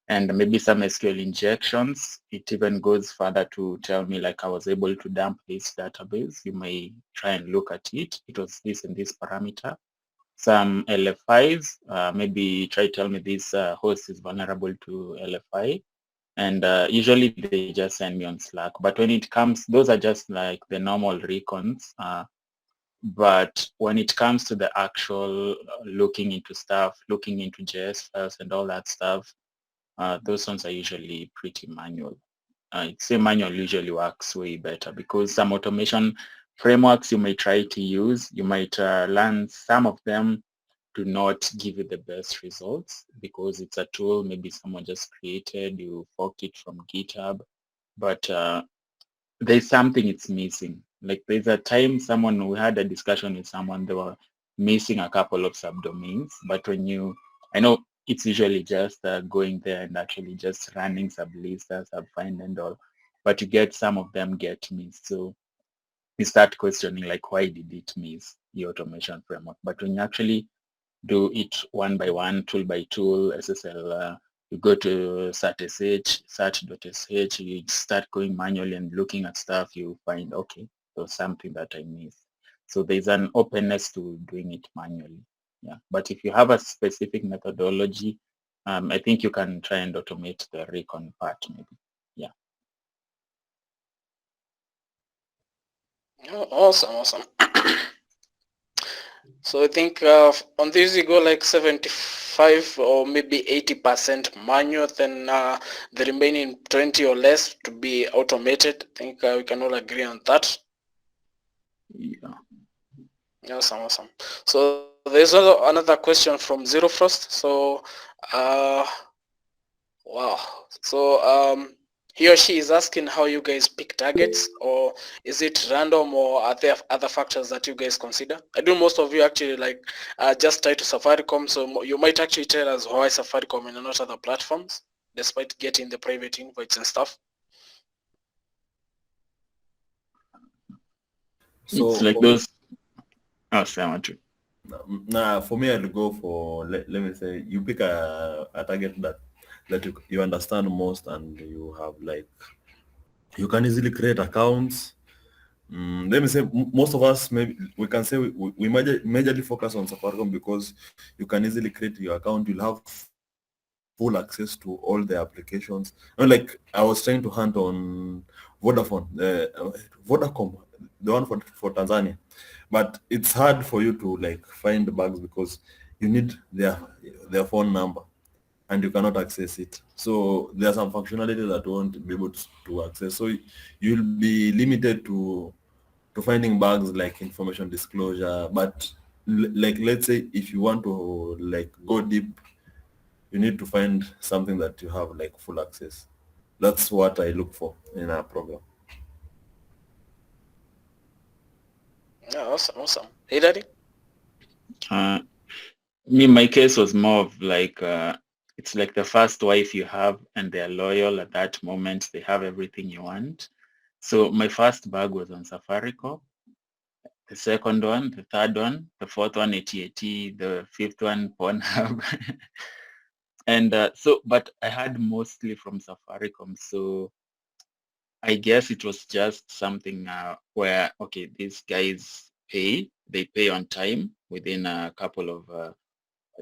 and maybe some SQL injections. It even goes further to tell me like I was able to dump this database. You may try and look at it. It was this and this parameter. Some LFIs, maybe try to tell me this host is vulnerable to LFI. And usually they just send me on Slack. But when it comes, those are just like the normal recons. But when it comes to the actual looking into stuff, looking into JS files and all that stuff, those ones are usually pretty manual. I'd say manual usually works way better because some automation frameworks you may try to use, you might learn some of them do not give you the best results because it's a tool maybe someone just created, you forked it from GitHub, but there's something it's missing. Like there's a time we had a discussion with someone, they were missing a couple of subdomains, but I know it's usually just going there and actually just running sublist, subfind and all, but you get some of them get missed. So you start questioning like, why did it miss the automation framework? But when you actually do it one by one, tool by tool, SSL, you go to search.sh, you start going manually and looking at stuff, you find, okay, there's something that I missed. So there's an openness to doing it manually. Yeah, but if you have a specific methodology, I think you can try and automate the recon part maybe. Yeah. Oh, awesome. So I think on this you go like 75 or maybe 80% manual, then the remaining 20 or less to be automated. I think we can all agree on that. Yeah. Awesome. So there's another question from Zero Frost. So wow. So he or she is asking how you guys pick targets, or is it random, or are there other factors that you guys consider? I do most of you actually like just tie to Safaricom, so you might actually tell us why Safaricom and not other platforms, despite getting the private invites and stuff. So it's like those. Oh, sorry. Nah, for me, I'll go for, let me say, you pick a target that you understand most, and you have like, you can easily create accounts. Let me say, most of us, maybe we can say we majorly focus on Safaricom because you can easily create your account. You'll have full access to all the applications. Like I was trying to hunt on Vodafone, Vodacom, the one for Tanzania, but it's hard for you to like find bugs because you need their phone number and you cannot access it. So there are some functionality that won't be able to access. So you'll be limited to finding bugs like information disclosure. But like let's say if you want to like go deep, you need to find something that you have like full access. That's what I look for in a program. Yeah, awesome. Hey, Daddy? My case was more of like, it's like the first wife you have and they're loyal at that moment. They have everything you want. So my first bug was on Safaricom. The second one, the third one, the fourth one, AT&T, the fifth one, Pornhub. And but I had mostly from Safaricom. So I guess it was just something where, okay, these guys they pay on time. Within a couple of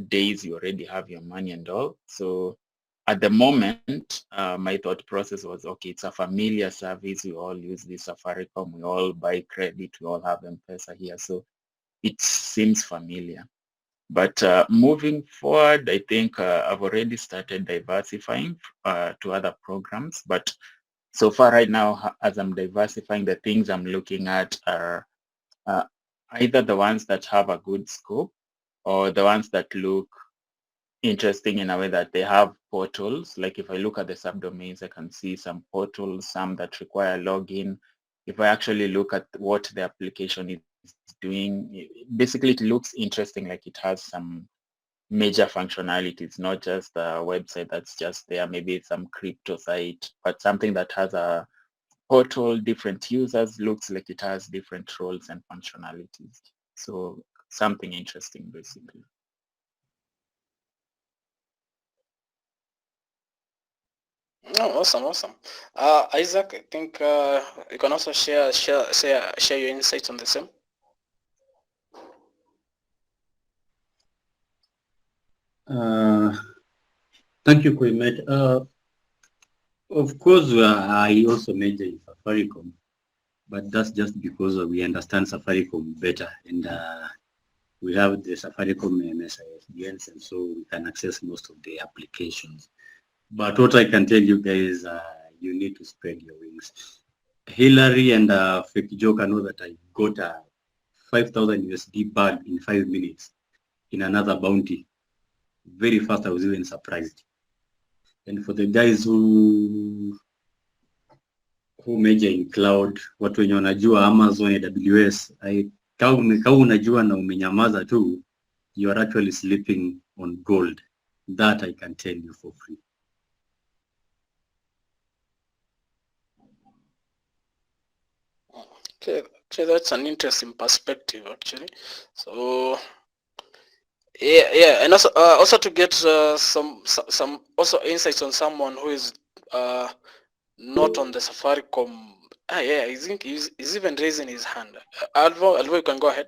days, you already have your money and all. So at the moment, my thought process was, okay, it's a familiar service. We all use this Safaricom. We all buy credit. We all have M-Pesa here. So it seems familiar. But moving forward, I think I've already started diversifying to other programs. But so far right now, as I'm diversifying, the things I'm looking at are either the ones that have a good scope or the ones that look interesting in a way that they have portals. Like if I look at the subdomains, I can see some portals, some that require login. If I actually look at what the application is doing, basically it looks interesting, like it has some major functionality. It's not just a website that's just there. Maybe it's some crypto site, but something that has a portal, different users, looks like it has different roles and functionalities. So something interesting, basically. Oh, awesome. Isaac, I think you can also share your insights on the same. Thank you, Koimet. Of course, I also major in Safaricom, but that's just because we understand Safaricom better, and we have the Safaricom MSISDNs, and so we can access most of the applications. But what I can tell you guys, you need to spread your wings. Hillary and Fake Joker know that I got a 5,000 USD bag in 5 minutes in another bounty. Very fast, I was even surprised. And for the guys who major in cloud, watu wenye wanajua Amazon, AWS, kama unajua na umenyamaza tu, you are actually sleeping on gold. That I can tell you for free. Okay, that's an interesting perspective actually. So yeah, and also to get some also insights on someone who is not on the Safaricom. Yeah, I think he's even raising his hand. Alvo, you can go ahead.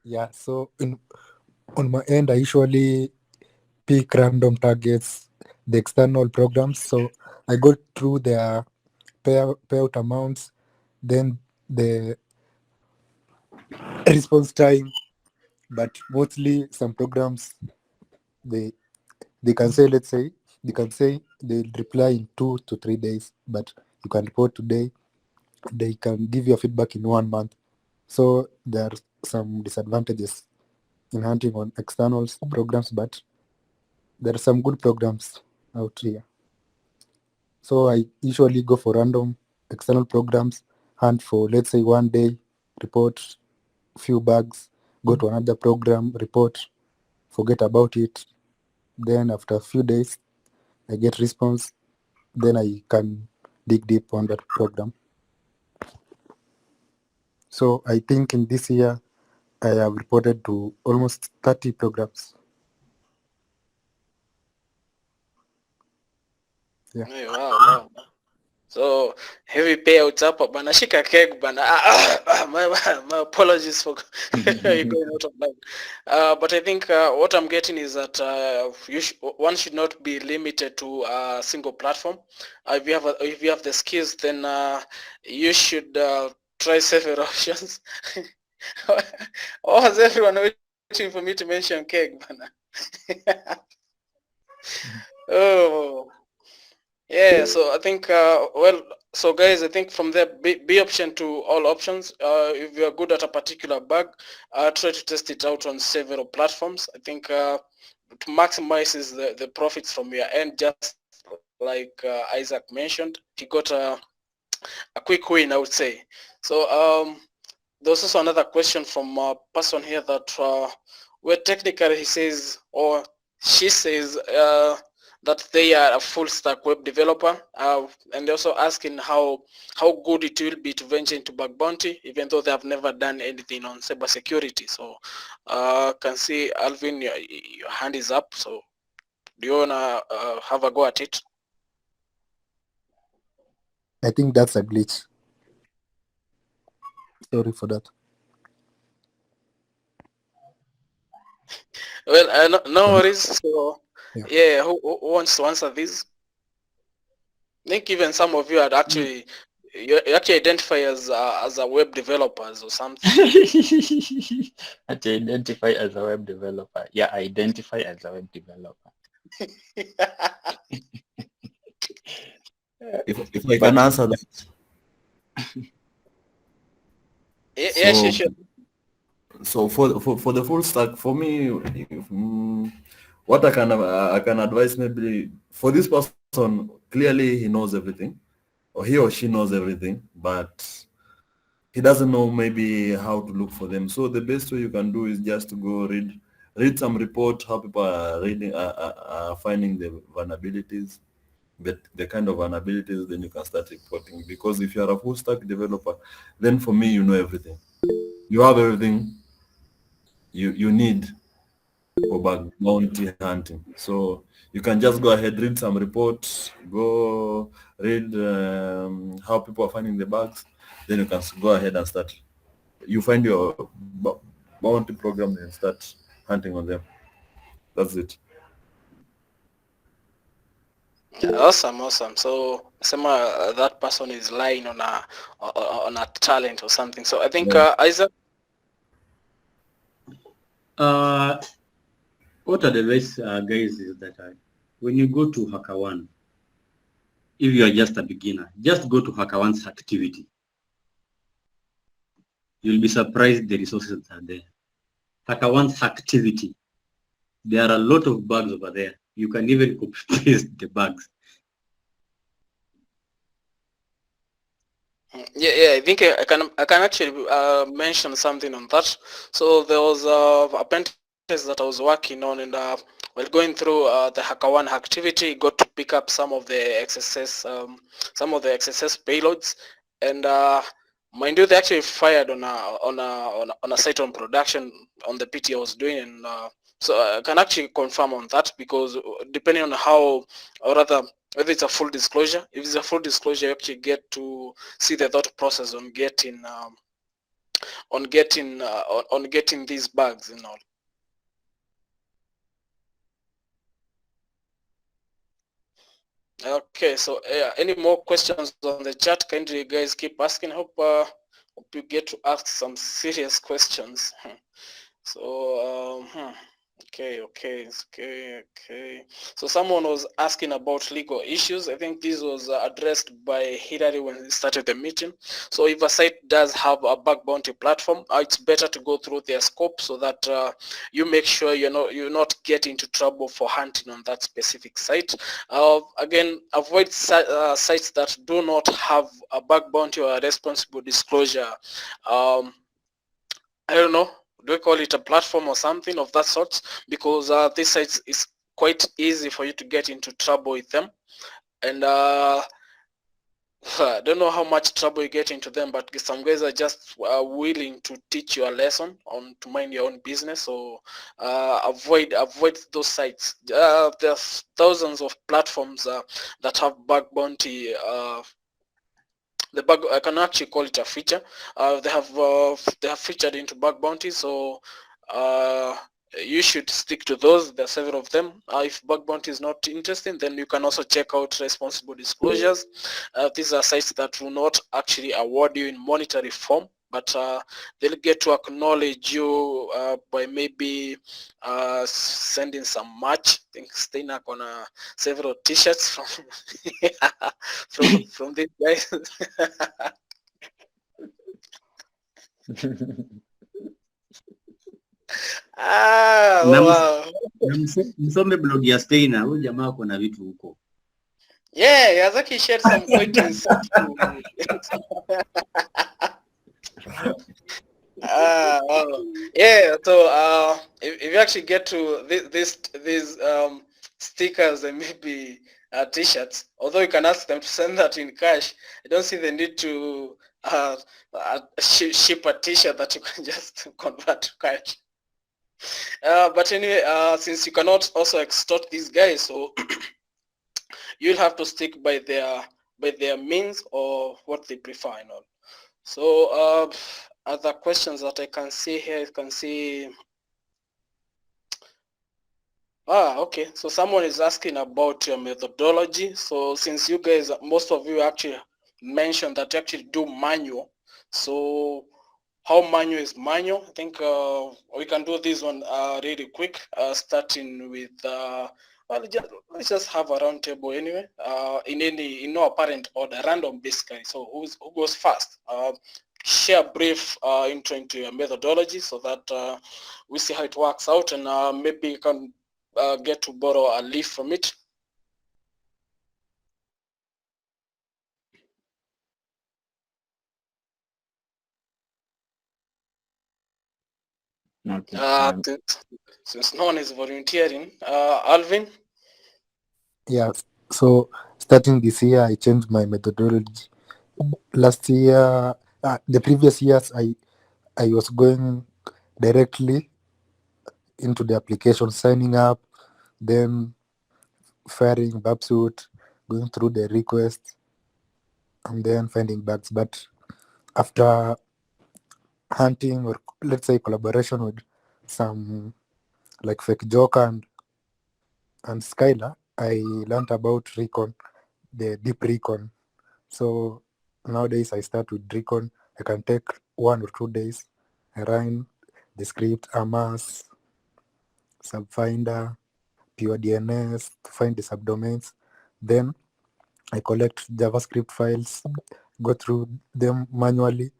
Yeah, so on my end, I usually pick random targets, the external programs. So I go through their payout amounts, then the response time. But mostly some programs, they can say, let's say, they'll reply in 2 to 3 days, but you can report today. They can give you a feedback in 1 month. So there are some disadvantages in hunting on external programs, but there are some good programs out here. So I usually go for random external programs, hunt for, let's say, 1 day, report few bugs, go to another program, report, forget about it. Then after a few days, I get response. Then I can dig deep on that program. So I think in this year, I have reported to almost 30 programs. Yeah. Hey, wow. So heavy payouts hapa bana, shika keg bana. My apologies for going out of line. But I think what I'm getting is that one should not be limited to a single platform. If you have the skills, then you should try several options. Or has everyone waiting for me to mention keg bana? Oh. Yeah, so I think, so guys, I think from there, B option to all options. If you're good at a particular bug, try to test it out on several platforms. I think to maximize the profits from your end, just like Isaac mentioned, he got a quick win, I would say. So there's also another question from a person here that where technically he says, or she says, that they are a full stack web developer, and they're also asking how good it will be to venture into bug bounty, even though they have never done anything on cybersecurity. So can see Alvin, your hand is up. So do you wanna have a go at it? I think that's a glitch. Sorry for that. Well, no worries. So yeah, who wants to answer this? I think even some of you you actually identify as a web developers or something. I identify as a web developer. Yeah, I identify as a web developer. If I can answer that. Yeah, sure. So for the full stack, for me, what I can advise, maybe for this person, clearly he knows everything, or he or she knows everything, but he doesn't know maybe how to look for them. So the best way you can do is just to go read some report, how people are reading, finding the vulnerabilities, the kind of vulnerabilities, then you can start reporting. Because if you are a full stack developer, then for me, you know everything. You have everything you need for bug bounty hunting. So you can just go ahead, read some reports, go read how people are finding the bugs, then you can go ahead and start. You find your bounty program and start hunting on them. That's it. Awesome. So that person is lying on a talent or something. So I think Isaac. What I'd advise guys is that when you go to HackerOne, if you are just a beginner, just go to HackerOne's activity. You'll be surprised the resources that are there. HackerOne's activity. There are a lot of bugs over there. You can even copy paste the bugs. Yeah, I think I can actually mention something on that. So there was a pen test that I was working on, and while going through the HackerOne activity, got to pick up some of the XSS payloads, and mind you, they actually fired on a site on production on the PT I was doing, and so I can actually confirm on that, because depending on how, or rather, whether it's a full disclosure. If it's a full disclosure, you actually get to see the thought process on getting these bugs and all. Okay, so any more questions on the chat? Kindly, you guys keep asking. Hope you get to ask some serious questions. So okay. So someone was asking about legal issues. I think this was addressed by Hillary when we started the meeting. So if a site does have a bug bounty platform, it's better to go through their scope so that you make sure you're not getting into trouble for hunting on that specific site. Again, avoid sites that do not have a bug bounty or a responsible disclosure. I don't know. Do we call it a platform or something of that sort? Because this site is quite easy for you to get into trouble with them. And I don't know how much trouble you get into them, but some guys are just willing to teach you a lesson on to mind your own business. So avoid those sites. There's thousands of platforms that have bug bounty the bug, I can actually call it a feature. They have featured into bug bounty, so you should stick to those. There are several of them. If bug bounty is not interesting, then you can also check out responsible disclosures. These are sites that will not actually award you in monetary form, but they'll get to acknowledge you by maybe sending some merch. I think Steiner gonna several t-shirts from from these guys. Wow. Msome blog ya Steiner, huyu jamaa kuna vitu huko. Yeah, he has actually shared some quite insightful. Yeah, so if you actually get to these stickers and maybe t-shirts, although you can ask them to send that in cash, I don't see the need to ship a t-shirt that you can just convert to cash. But anyway, since you cannot also extort these guys, so you'll have to stick by their means or what they prefer and all. So other questions that I can see here, you can see. Okay. So someone is asking about your methodology. So since you guys, most of you actually mentioned that you actually do manual. So how manual is manual? I think we can do this one really quick, starting with let's just have a round table anyway, in no apparent order, random basically. So who goes first? Share a brief intro into your methodology so that we see how it works out, and maybe you can get to borrow a leaf from it. Okay. Since no one is volunteering, Alvin? Yeah, so starting this year, I changed my methodology. Last year, the previous years, I was going directly into the application, signing up, then firing Babsuit, going through the requests, and then finding bugs. But after hunting, or let's say collaboration with some like Fake Joker and Skylar, I learned about recon, the deep recon. So nowadays I start with recon. I can take 1 or 2 days. I run the script, Amas, Subfinder, Pure DNS to find the subdomains. Then I collect JavaScript files, go through them manually,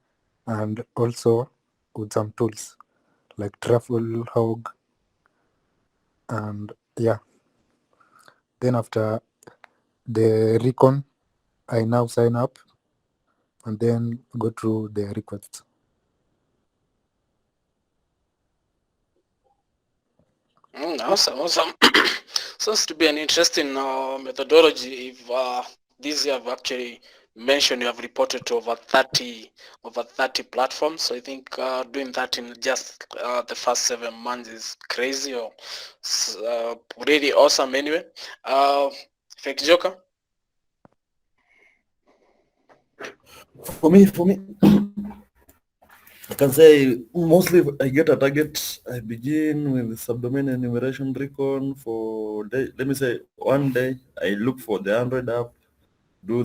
and also with some tools like Truffle, Hog, and yeah. Then after the recon, I now sign up and then go through the requests. Awesome. Seems to be an interesting methodology. If this year I've actually mentioned you have reported to over 30 platforms. So I think doing that in just the first 7 months is crazy, or really awesome anyway. Fake Joker? For me, I can say mostly I get a target. I begin with subdomain enumeration recon for day. Let me say 1 day. I look for the Android app, do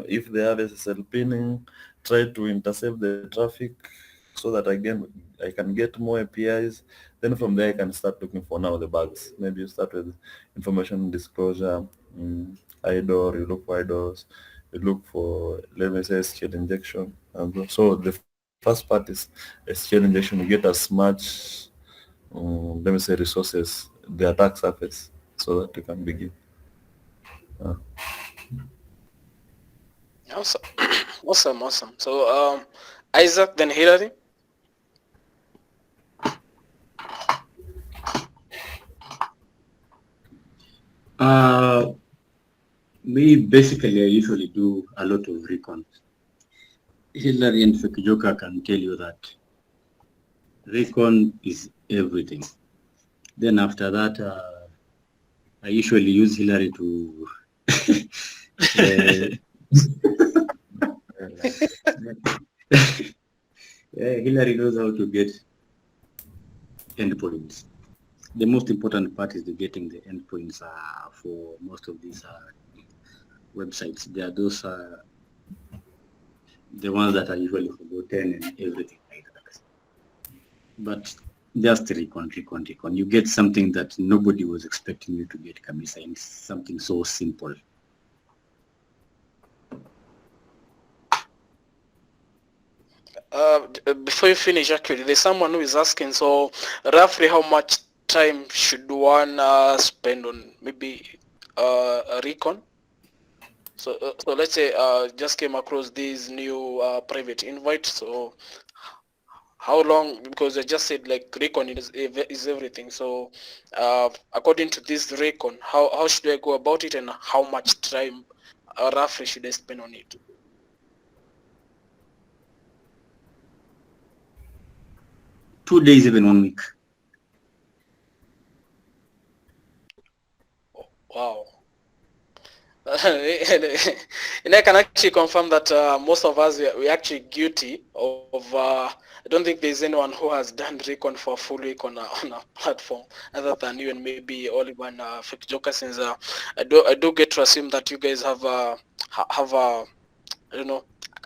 if they have SSL pinning, try to intercept the traffic so that I can get more APIs. Then from there I can start looking for now the bugs. Maybe you start with information disclosure, IDOR, you look for IDORs, you look for, let me say, SQL injection. And so the first part is SQL injection. You get as much, let me say, resources, the attack surface, so that you can begin. Awesome. So Isaac, then Hillary? Me, basically, I usually do a lot of recon. Hillary and Fake Joker can tell you that recon is everything. Then after that, I usually use Hillary to Yeah, Hillary knows how to get endpoints. The most important part is the getting the endpoints for most of these websites. They are those the ones that are usually forgotten and everything like that. But just recon. You get something that nobody was expecting you to get, Kamisa, and something so simple. Before you finish, actually, there's someone who is asking, so roughly how much time should one spend on maybe a recon? So let's say just came across this new private invite. So how long? Because I just said like recon is everything. So according to this recon, how should I go about it, and how much time roughly should I spend on it? $2 days, even 1 week. Wow. And I can actually confirm that most of us we're actually guilty of. I don't think there's anyone who has done recon for a full week on a platform other than you and maybe Oliver and Fake Joker. Since I do get to assume that you guys have a you know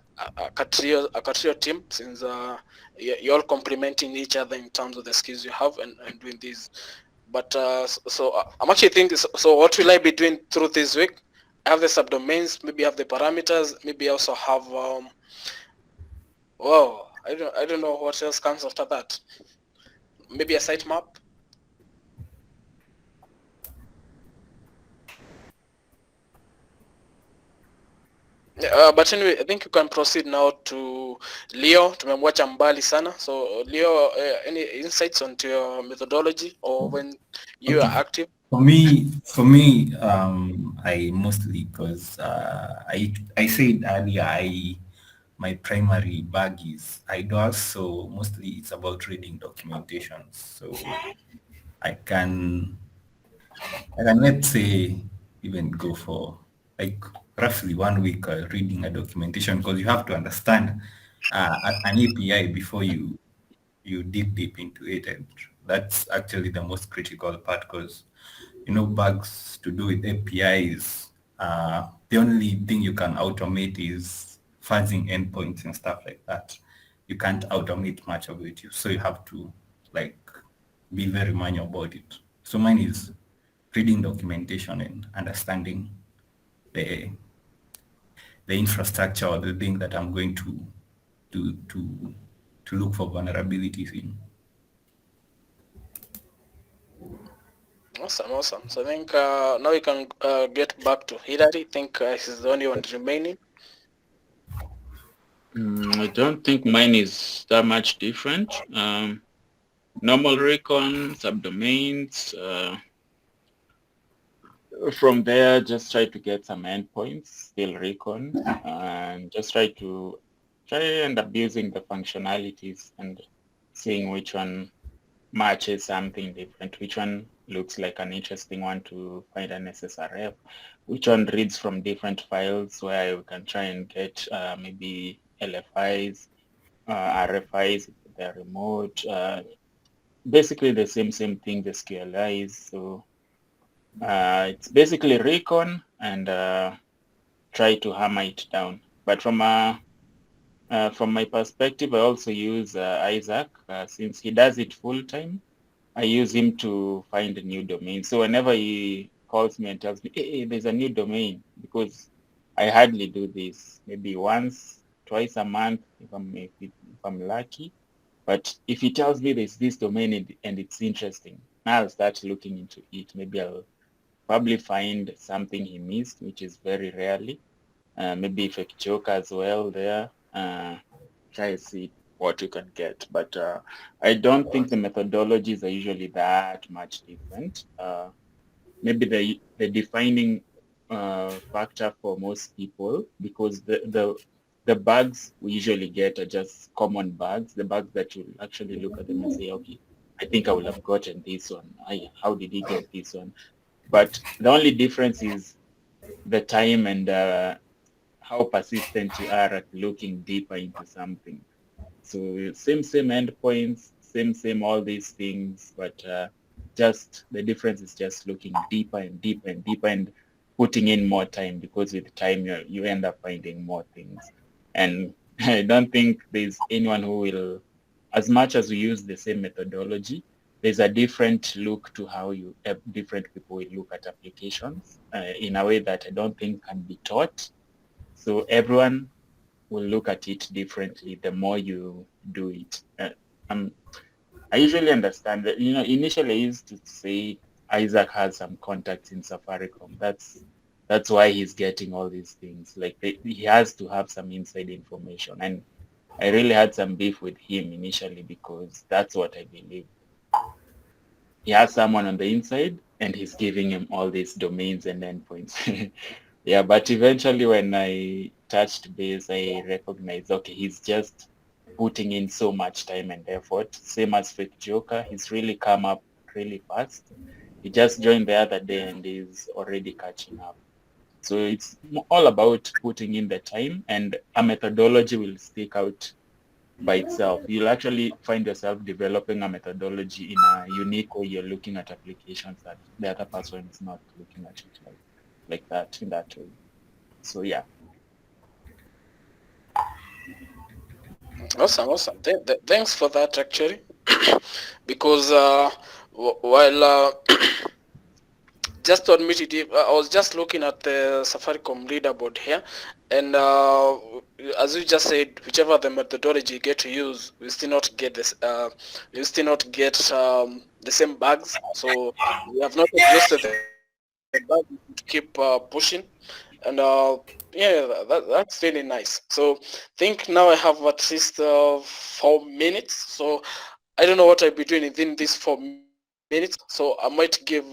a Catrio team, since you're all complementing each other in terms of the skills you have and doing this. But so I'm actually thinking. So what will I be doing through this week? I have the subdomains, maybe I have the parameters, maybe I also have well, I don't know what else comes after that. Maybe a sitemap. But anyway, I think you can proceed now to Leo. Tumemwacha mbali sana. So Leo, any insights onto your methodology or when you are active? For me, I mostly, because I said earlier, my primary bag is IDOS, so mostly it's about reading documentation. So I can let's say even go for like roughly 1 week reading a documentation, because you have to understand an API before you dig deep into it, and that's actually the most critical part, because bugs to do with APIs, the only thing you can automate is fuzzing endpoints and stuff like that. You can't automate much of it, so you have to like be very manual about it. So mine is reading documentation and understanding the infrastructure or the thing that I'm going to look for vulnerabilities in. Awesome. So I think now we can get back to Hillary. I think he's the only one remaining. I don't think mine is that much different. Normal recon, subdomains. From there, just try to get some endpoints, still recon, and just try and abusing the functionalities and seeing which one matches something different, which one looks like an interesting one to find an SSRF, which one reads from different files where we can try and get maybe LFIs, RFIs, if they're remote, basically the same thing, the SQLIs. So it's basically recon and try to hammer it down. But from my perspective, I also use Isaac, since he does it full time. I use him to find a new domain. So whenever he calls me and tells me, hey, there's a new domain, because I hardly do this, maybe once, twice a month if I'm lucky. But if he tells me there's this domain and it's interesting, I'll start looking into it. Maybe I'll probably find something he missed, which is very rarely. Maybe Fake Joker as well there. Try to see what you can get. But I don't think the methodologies are usually that much different. Maybe the defining factor for most people, because the bugs we usually get are just common bugs, the bugs that you actually look at them and say, okay, I think I will have gotten this one. How did he get this one? But the only difference is the time and how persistent you are at looking deeper into something. So same endpoints, same all these things, but just the difference is just looking deeper and deeper and deeper and putting in more time, because with time you end up finding more things. And I don't think there's anyone who will, as much as we use the same methodology, there's a different look to how different people will look at applications in a way that I don't think can be taught. So everyone will look at it differently the more you do it. I usually understand that, initially I used to say Isaac has some contacts in Safaricom. That's why he's getting all these things. Like he has to have some inside information. And I really had some beef with him initially because that's what I believe. He has someone on the inside and he's giving him all these domains and endpoints. Yeah, but eventually when I touched base, I recognized, okay, he's just putting in so much time and effort. Same as Fake Joker, he's really come up really fast. He just joined the other day and is already catching up. So it's all about putting in the time, and a methodology will stick out by itself. You'll actually find yourself developing a methodology in a unique way. You're looking at applications that the other person is not looking at it like that, in that way. So yeah. Awesome. Thanks for that, actually. Because while just to admit it, I was just looking at the Safaricom leaderboard here, and as you just said, whichever the methodology you get to use, we still not get this. You still not get the same bugs. So we have not exhausted the bugs to keep pushing, and yeah, that's really nice. So I think now I have at least 4 minutes. So I don't know what I'll be doing within these 4 minutes. So I might give.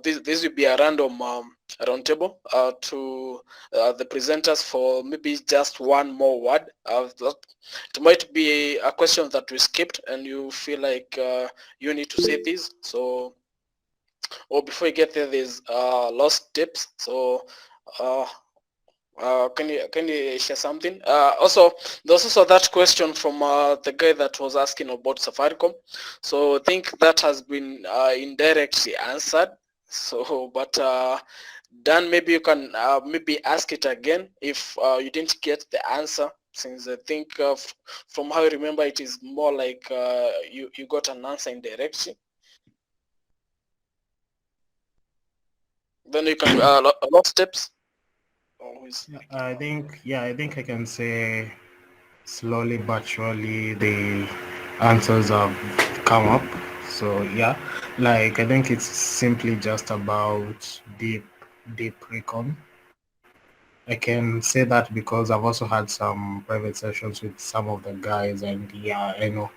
This will be a random roundtable to the presenters for maybe just one more word. It might be a question that we skipped and you feel like you need to say this. So, or before you get there, there's lost tips. So, can you share something? Also, there's also that question from the guy that was asking about Safaricom. So I think that has been indirectly answered. So, but Dan, maybe you can maybe ask it again if you didn't get the answer. Since I think from how I remember, it is more like you got an answer indirectly. Then you can lost tips. I think I can say slowly but surely the answers have come up. So yeah, like I think it's simply just about deep recon. I can say that because I've also had some private sessions with some of the guys, and yeah, I know.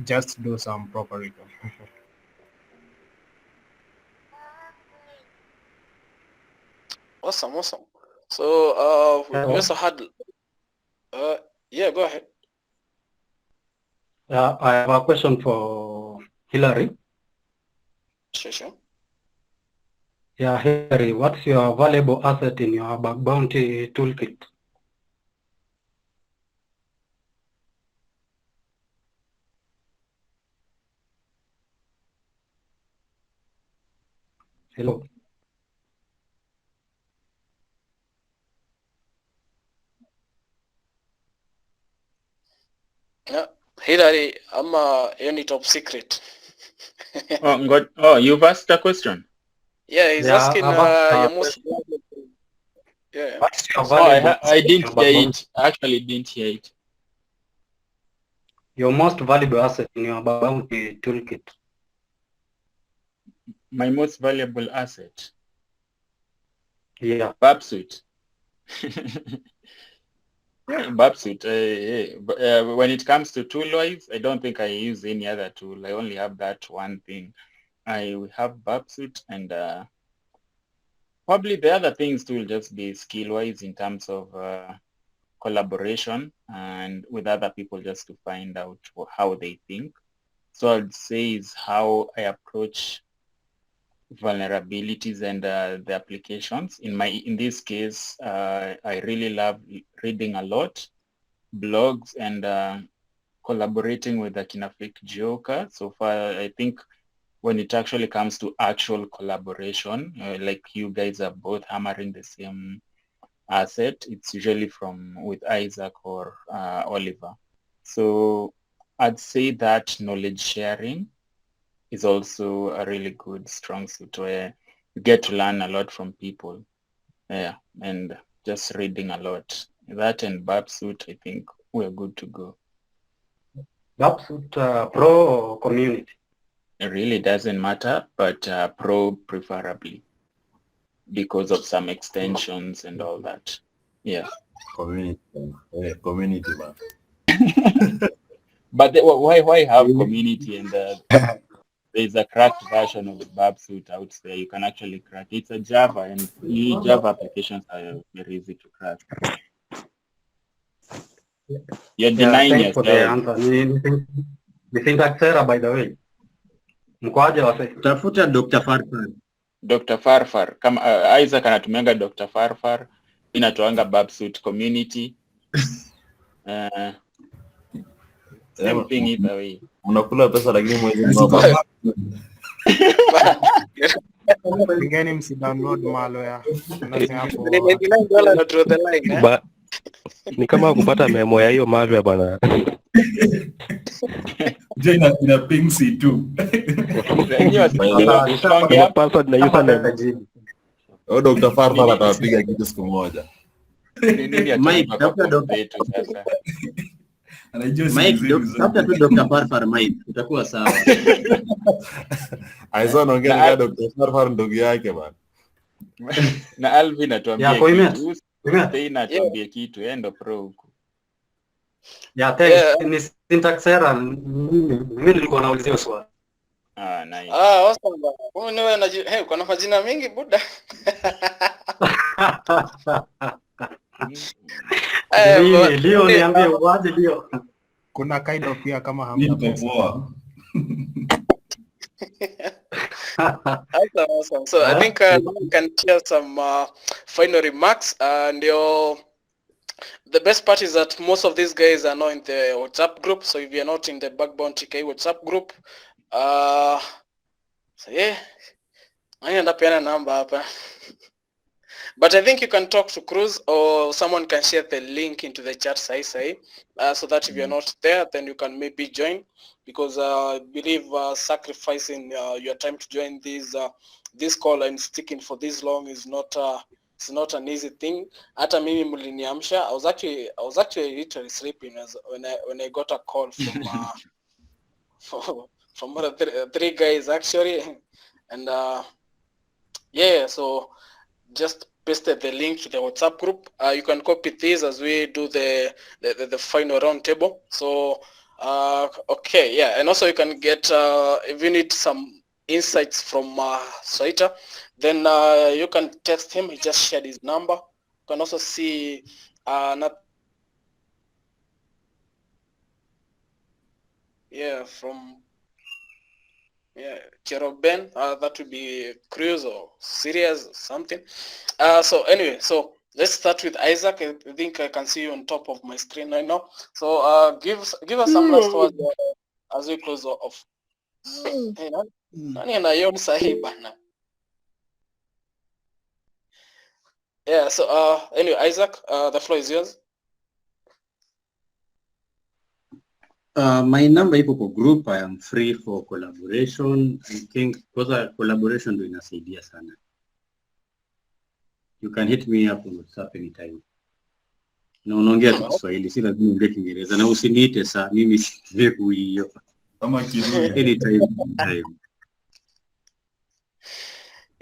Just do some proper recon. Awesome. So we also had yeah, go ahead. I have a question for Hillary. Sure. Yeah, Hillary, what's your valuable asset in your bug bounty toolkit? Hello. Yeah, Hillary, I'm a unit top secret. Oh God! Oh, you've asked a question. Yeah, he's asking your most. Yeah. What's your valuable? I didn't hear it. I actually didn't hear it. Your most valuable asset in your bug bounty toolkit. My most valuable asset. Yeah. Babsuite. Babsuite. When it comes to tool-wise, I don't think I use any other tool. I only have that one thing. I have Babsuite, and probably the other things too will just be skill-wise in terms of collaboration and with other people, just to find out how they think. So I'd say is how I approach vulnerabilities and the applications. In this case, I really love reading a lot, blogs, and collaborating with Akina Fekjoka. So far, I think when it actually comes to actual collaboration, like you guys are both hammering the same asset, it's usually with Isaac or Oliver. So I'd say that knowledge sharing is also a really good strong suit where you get to learn a lot from people. Yeah, and just reading a lot. That and Babsuit, I think we're good to go. Babsuit pro or community? It really doesn't matter, but pro preferably because of some extensions and all that. Yeah. Community, community, man. But why have community and there's a cracked version of the Babsuit out there. You can actually crack. It's a Java, and Java applications are very easy to crack. You're denying thanks for the yourself. answer. Ni syntax error, by the way. Mkwaje wase? Tafuta Dr. Farfar. Dr. Farfar. Kama Isaac anatumianga Dr. Farfar, inatoanga Babsuit community. Same thing either way. Unakula pesa lakini mwezi Pengine msidownload malware. Ni kama kupata memo ya hiyo malware bwana. Jina ina ping C2. Password na username. Dr. Farfar atapiga kitu siku moja. Mike, tafuta Dr. Mike, tafuta tu Dr. Farfar Mike, utakuwa sawa. Aizo anaongea Dr. Farfar ndugu yake bana. Na Alvin atuambia kitu. Inatuambia kitu, endo pro huko. Yeah, thanks. Ni syntax error. Mimi nilikuwa naulizia swali. Nice. Awesome. Wewe hey, kuna majina mengi buda. Leo niambie waje leo. Kuna Kaido pia kama hamna pesa. Awesome. So I think we can share some final remarks. And the best part is that most of these guys are not in the WhatsApp group. So if you're not in the Backbone TK WhatsApp group, so yeah, I end up in a number up. But I think you can talk to Cruz, or someone can share the link into the chat so that if you're not there, then you can maybe join, because I believe sacrificing your time to join this call and sticking for this long is not it's not an easy thing. Hata mimi mliniamsha. I was actually literally sleeping when I got a call from one of the three guys actually, and yeah, so just pasted the link to the WhatsApp group. You can copy this as we do the final round table. So okay, yeah, and also you can get if you need some insights from Soita, then you can text him. He just shared his number. You can also see from Cheroben, that would be Cruz or Sirius or something. So anyway, so let's start with Isaac. I think I can see you on top of my screen right now. So give us some last words as we close off. Hey, nani anayon sahi bana? Yeah, so anyway, Isaac, the floor is yours. My number ipo kwa group. I am free for collaboration. I think because collaboration ndio inasaidia sana. You can hit me up on WhatsApp anytime. Na unaongea tu Kiswahili, si lazima uongee Kiingereza, na usiniite saa mimi siku hiyo. Kama Kirundi. Anytime.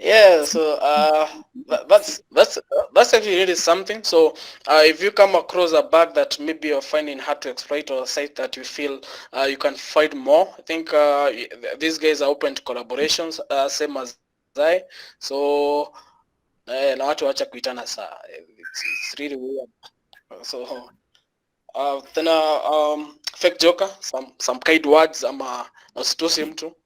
Yeah, so that's actually really something. So if you come across a bug that maybe you're finding hard to exploit, or a site that you feel you can find more, I think these guys are open to collaborations, same as I. So na watu wacha kuitana saa. It's really weird. So then Fekjoka, some kind words ama usitusi mtu.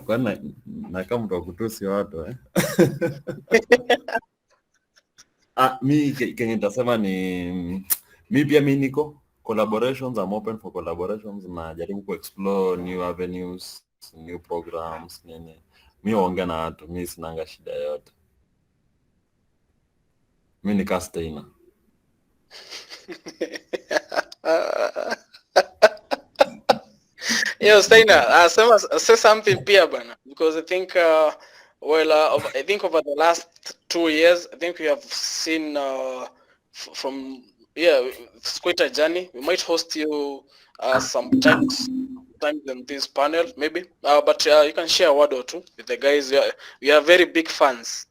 Kwani na kama mtu akutusi watu mi kenye nitasema ni mi pia mi niko collaborations, I'm open for collaborations na jaribu kuexplore new avenues, new programs nini. Mi huongea na watu, mi sinanga shida yote. Mi ni Castainer. Yo, Steiner, say something pia bana, because I think I think over the last 2 years, I think we have seen from it's quite a journey. We might host you sometimes in this panel maybe, but you can share a word or two with the guys. We are very big fans.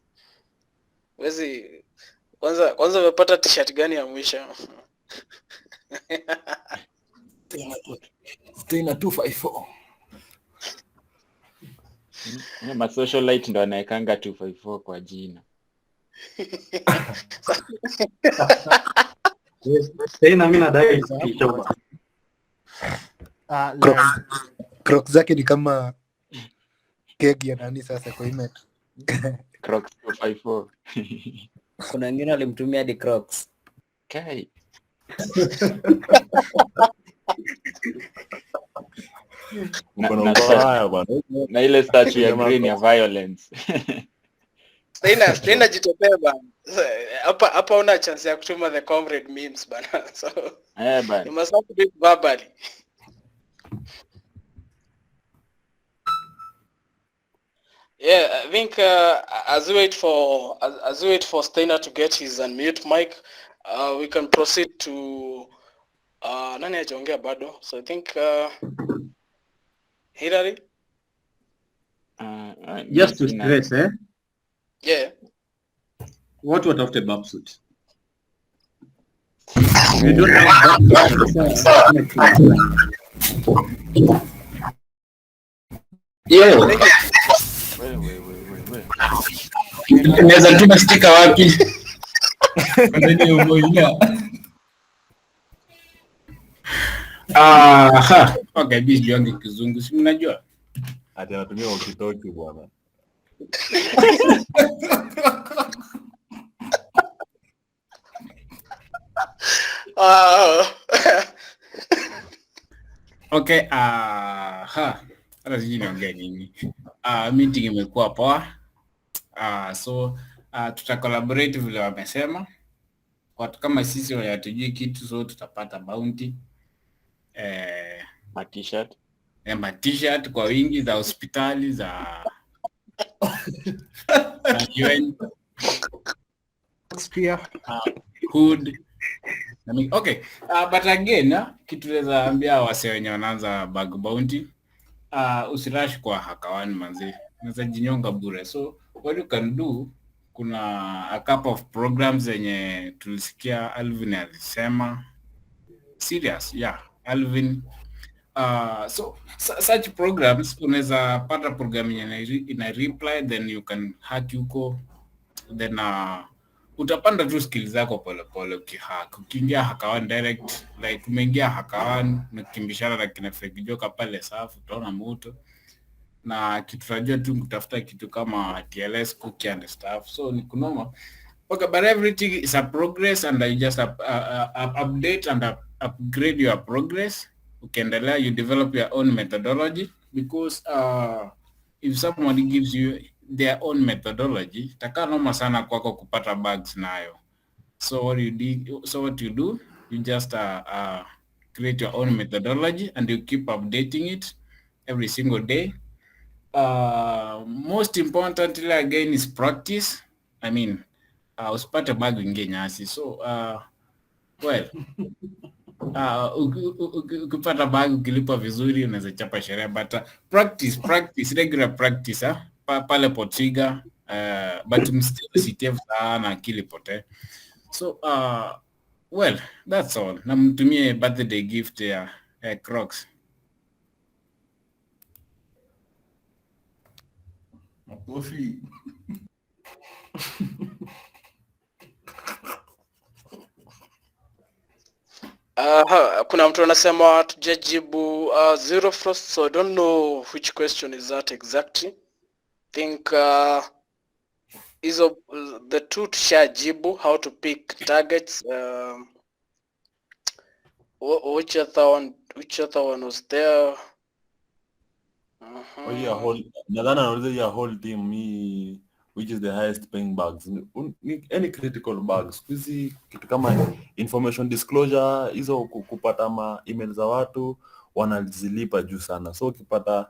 Wezi kwanza umepata t-shirt gani ya mwisho? Steiner 254. Ma socialite ndo anaekanga 254 kwa jina. Steiner mimi nadai kichoba. Crocs zake ni kama kegi ya nani sasa kwa imet. Crocs 254. Kuna wengine walimtumia hadi Crocs. Kai. Na ile statue ya green ya violence. Steiner jitopea bana. Hapa una chance ya kutuma the comrade memes bana. So bana. You must not do it verbally. Yeah, I think as we wait for Steiner to get his unmute mic, we can proceed to nani hajaongea bado. So I think Hilary. Just to stress, Yeah. What watafute babsuit? You don't have Yo. Unaweza tuma sticker wapi? Ndio umoja. Okay, bibi yangu kizungu si mnajua? Ati anatumia walkie-talkie bwana. Okay, hata sijui niongee nini. Meeting imekuwa poa. So tuta collaborate vile wamesema. Watu kama sisi hatujui kitu, so tutapata bounty. T-shirt kwa wingi za hospitali za UN. Hood. Okay, but again, kitu naweza ambia wase wenye wanaanza bug bounty, usirash kwa hakawan manzi. Unaweza jinyonga bure. So what you can do, kuna a couple of programs zenye tulisikia Alvin alisema. Serious, yeah, Alvin. So such programs, unaweza pata program ina reply, then you can hack yuko, then utapanda tu skills zako pole pole ukihack. Ukiingia hackawan direct, like umeingia hackawan unakimbishana na kina fake joker pale safu, utaona moto. Na kitu tunajua tu kutafuta kitu kama TLS cookie and stuff. So ni kunoma. Okay, but everything is a progress, and you just update and upgrade your progress. Ukiendelea, you develop your own methodology, because if somebody gives you their own methodology, taka noma sana kwako kupata bugs nayo. So what you do, you just create your own methodology and you keep updating it every single day. Most importantly again is practice. I mean, usipate bug ingie nyasi. So ukipata bug ukilipa vizuri unaweza chapa sheria, but practice regular practice pale potiga, but msiteve sana akili pote. So well, that's all. Na mtumie birthday gift ya Crocs. Makofi. Kuna mtu anasema tujajibu to Zero Frost, so I don't know which question is that exactly. Think is the two tushajibu how to pick targets. Which other one was there? Oh yeah, nadhani anauliza ya whole team me which is the highest paying bugs. Any critical bugs. Hizi kitu kama information disclosure, hizo kupata ma email za watu wanazilipa juu sana. So ukipata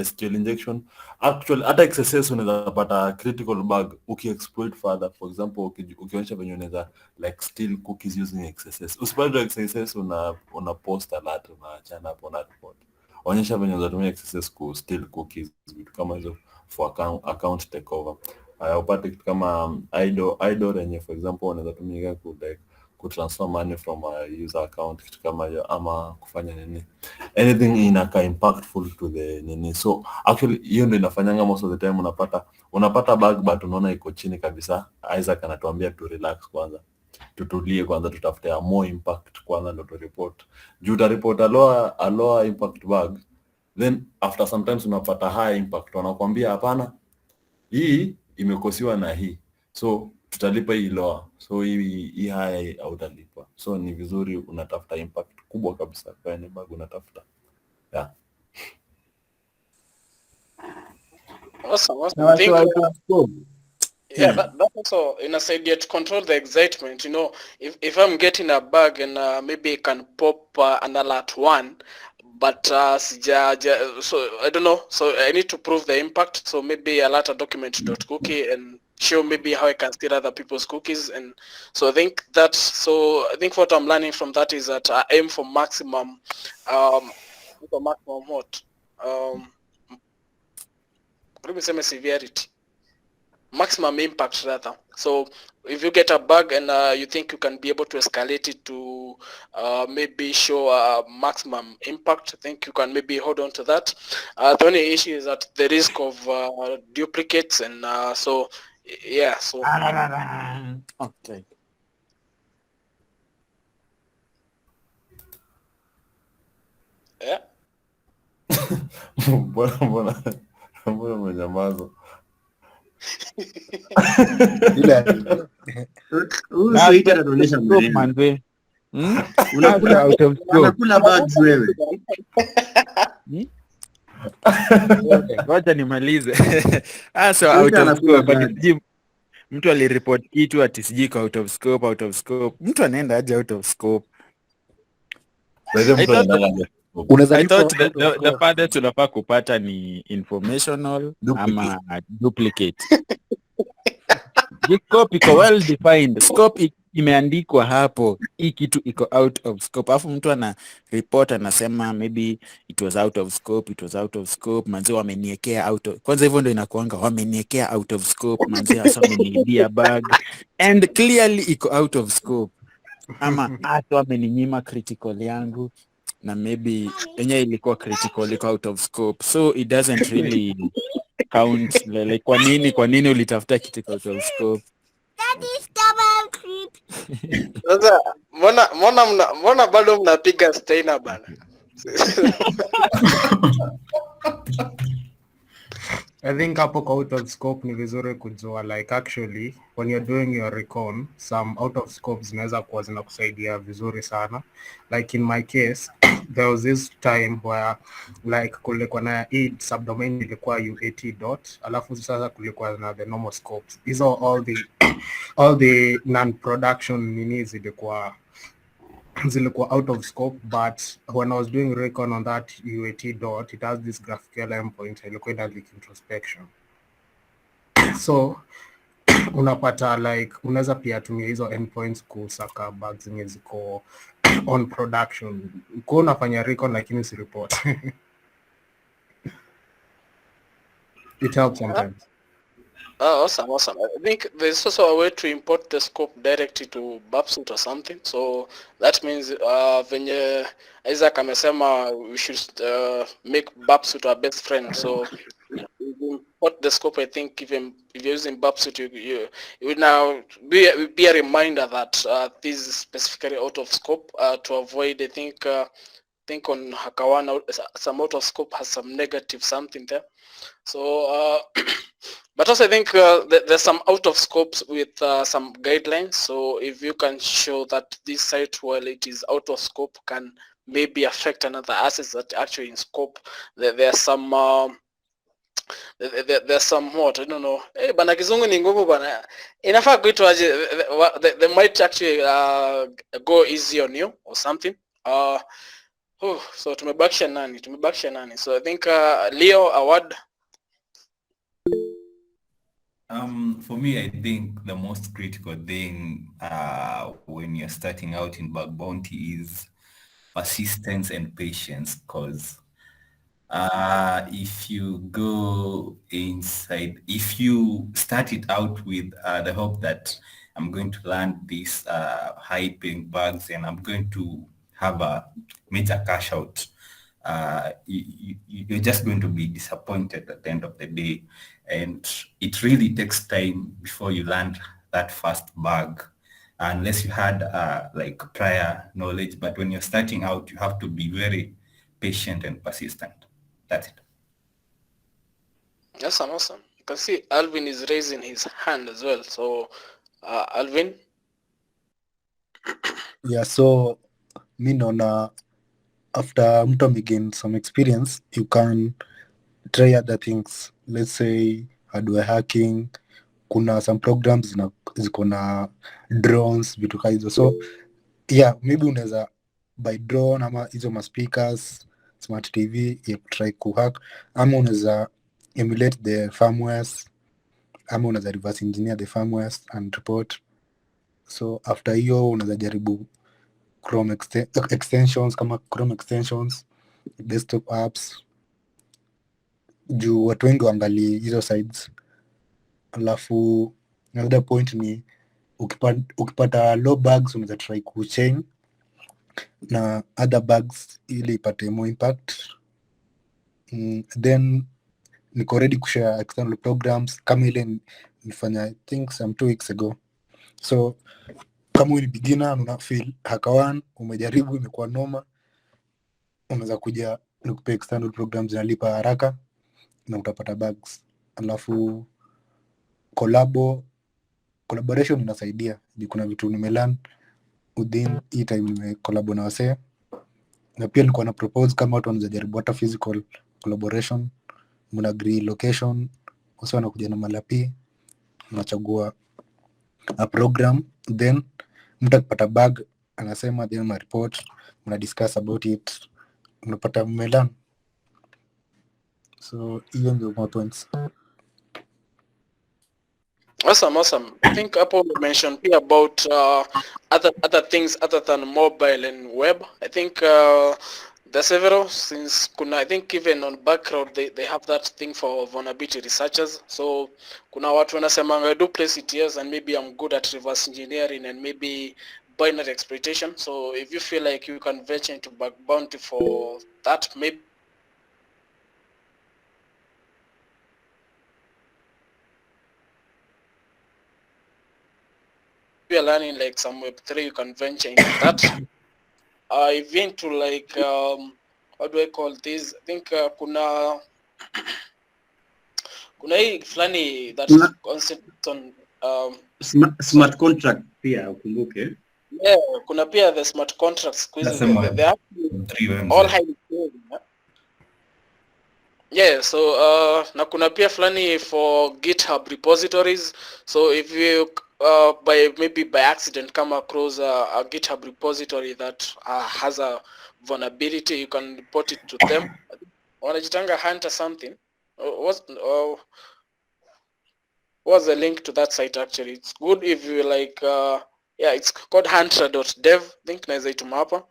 SQL injection, actually hata XSS unaweza pata critical bug ukiexploit further. For example, ukionyesha venye unaweza like steal cookies using XSS. Usipate XSS una post alert unaachana hapo na report. Onyesha venye unatumia XSS ku steal cookies, vitu kama hizo for account takeover. Upate kitu kama idle yenye for example unaweza tumia ku transfer money from a user account, kitu kama hiyo, ama kufanya nini, anything inaka impactful to the nini. So actually hiyo ndio inafanyanga most of the time unapata bug but unaona iko chini kabisa. Isaac anatuambia to relax kwanza, tutulie kwanza, tutafute a more impact kwanza ndo to report. Juu ta report a lower impact bug, then after sometimes unapata high impact, wanakuambia hapana, hii imekosiwa na hii, so tutalipa hii lower, so hii high hautalipa. So ni vizuri unatafuta impact kubwa kabisa kwa any bug unatafuta. Yeah. Awesome. I think, yeah, that also inasaidia to control the excitement. You know, if I'm getting a bug and maybe I can pop an alert one, but so I don't know. So I need to prove the impact. So maybe alert a document.cookie and show maybe how I can steal other people's cookies. And so I think what I'm learning from that is that I aim for maximum what? Severity. Maximum impact rather. So if you get a bug and you think you can be able to escalate it to maybe show a maximum impact, I think you can maybe hold on to that. The only issue is that the risk of duplicates and so yeah. So okay. Yeah. Mbona umenyamaza? Unakula bugs wewe. Wacha nimalize. So out of scope, mtu alireport kitu ati sijui kwa out of scope. Mtu anaenda aje out of scope? I thought the part tunafaa kupata ni informational ama duplicate. Scope iko well defined. Scope imeandikwa hapo. Hii kitu iko out of scope. Alafu mtu ana report anasema maybe it was out of scope. Manzi wameniekea out of. Kwanza hivyo ndio inakuanga wameniekea out of scope. Manzi hasa wameniibia bag and clearly iko out of scope. Ama hata wameninyima critical yangu na maybe yenye ilikuwa critical iko out of scope, so it doesn't really count. Like kwa nini ulitafuta kitu out of scope? That is double creep. Sasa mbona bado mnapiga Steiner bana? I think hapo kwa out of scope ni vizuri kujua like actually when you're doing your recon some out of scope zinaweza kuwa zinakusaidia vizuri sana. Like in my case there was this time where like kulikuwa na hii subdomain ilikuwa UAT dot, alafu sasa kulikuwa na the normal scopes. These are all the non-production nini zilikuwa out of scope, but when I was doing recon on that UAT dot, it has this GraphQL endpoint ilikuwa ina leak introspection. So unapata like unaweza pia tumia hizo endpoints kusaka bugs zenye ziko on production. Uko unafanya recon lakini si report. It helps sometimes. Awesome. I think there's also a way to import the scope directly to Babsuit or something. So that means when Isaac amesema we should make Babsuit our best friend. So you import the scope. I think even if you're using Babsuit, you will now be a reminder that this is specifically out of scope to avoid. I think think on HackerOne, some out of scope has some negative something there. So, but also I think there's some out of scopes with some guidelines. So if you can show that this site, while it is out of scope, can maybe affect another assets that actually in scope, there's some there's some what, I don't know. Eh, bana kizungu ni ngumu bana. Inafaa kuitwaje, they might actually go easy on you or something. So tumebakisha nani? So I think Leo, award. For me, I think the most critical thing when you're starting out in bug bounty is persistence and patience, because if you go inside, if you start it out with the hope that I'm going to land these high-paying bugs and I'm going to have a major cash out, you're just going to be disappointed at the end of the day. And it really takes time before you land that first bug, unless you had like prior knowledge. But when you're starting out, you have to be very patient and persistent. That's it. Awesome. You can see Alvin is raising his hand as well. So, Alvin. Yeah, so mi naona after mtu amegain some experience, you can try other things. Let's say hardware hacking, kuna some programs ziko na drones, vitu kama hizo. So yeah, maybe unaweza buy drone ama hizo ma speakers, smart TV, ya try kuhack, ama unaweza emulate the firmwares, ama unaweza reverse engineer the firmwares and report. So after hiyo unaweza jaribu Chrome extensions, kama Chrome extensions, desktop apps, juu watu wengi waangalie hizo sides. Alafu another point ni ukipata low bugs unaweza try kuchain na other bugs ili ipate more impact. Then niko ready kushare external programs kama ile nilifanya I think some 2 weeks ago. So kama wewe ni beginner una feel HackerOne umejaribu imekuwa noma, unaweza kuja nikupe external programs zinalipa haraka na utapata bugs. Alafu collaboration inasaidia. Kuna vitu nimelearn within hii time nimecollabo na wasee. Na pia nilikuwa na propose kama watu wanaweza jaribu hata physical collaboration, mna agree location, wasee wanakuja na malapi, unachagua a program, then mtu akipata bug anasema, then ma report, mna discuss about it, unapata mmelearn. So hiyo ndio my points. Awesome. I think Apple mentioned here about other things other than mobile and web. I think there are several, since kuna, I think even on background they have that thing for vulnerability researchers. So kuna watu wanasema I do play CTS and maybe I'm good at reverse engineering and maybe binary exploitation. So if you feel like you can venture into bug bounty for that, maybe we are learning like some Web3, you can venture into that. I've been to like how do I call this? I think kuna hii fulani that concentrates on smart contract pia ukumbuke. Yeah, kuna pia the smart contracts quizzes. They are all highly scaled. Yeah, so na kuna pia fulani for GitHub repositories. So if you maybe by accident come across a GitHub repository that has a vulnerability, you can report it to them. Wanajitanga Hunter something. What's the link to that site actually? It's good if you like, yeah, it's called hunter.dev. I think naweza ituma hapa.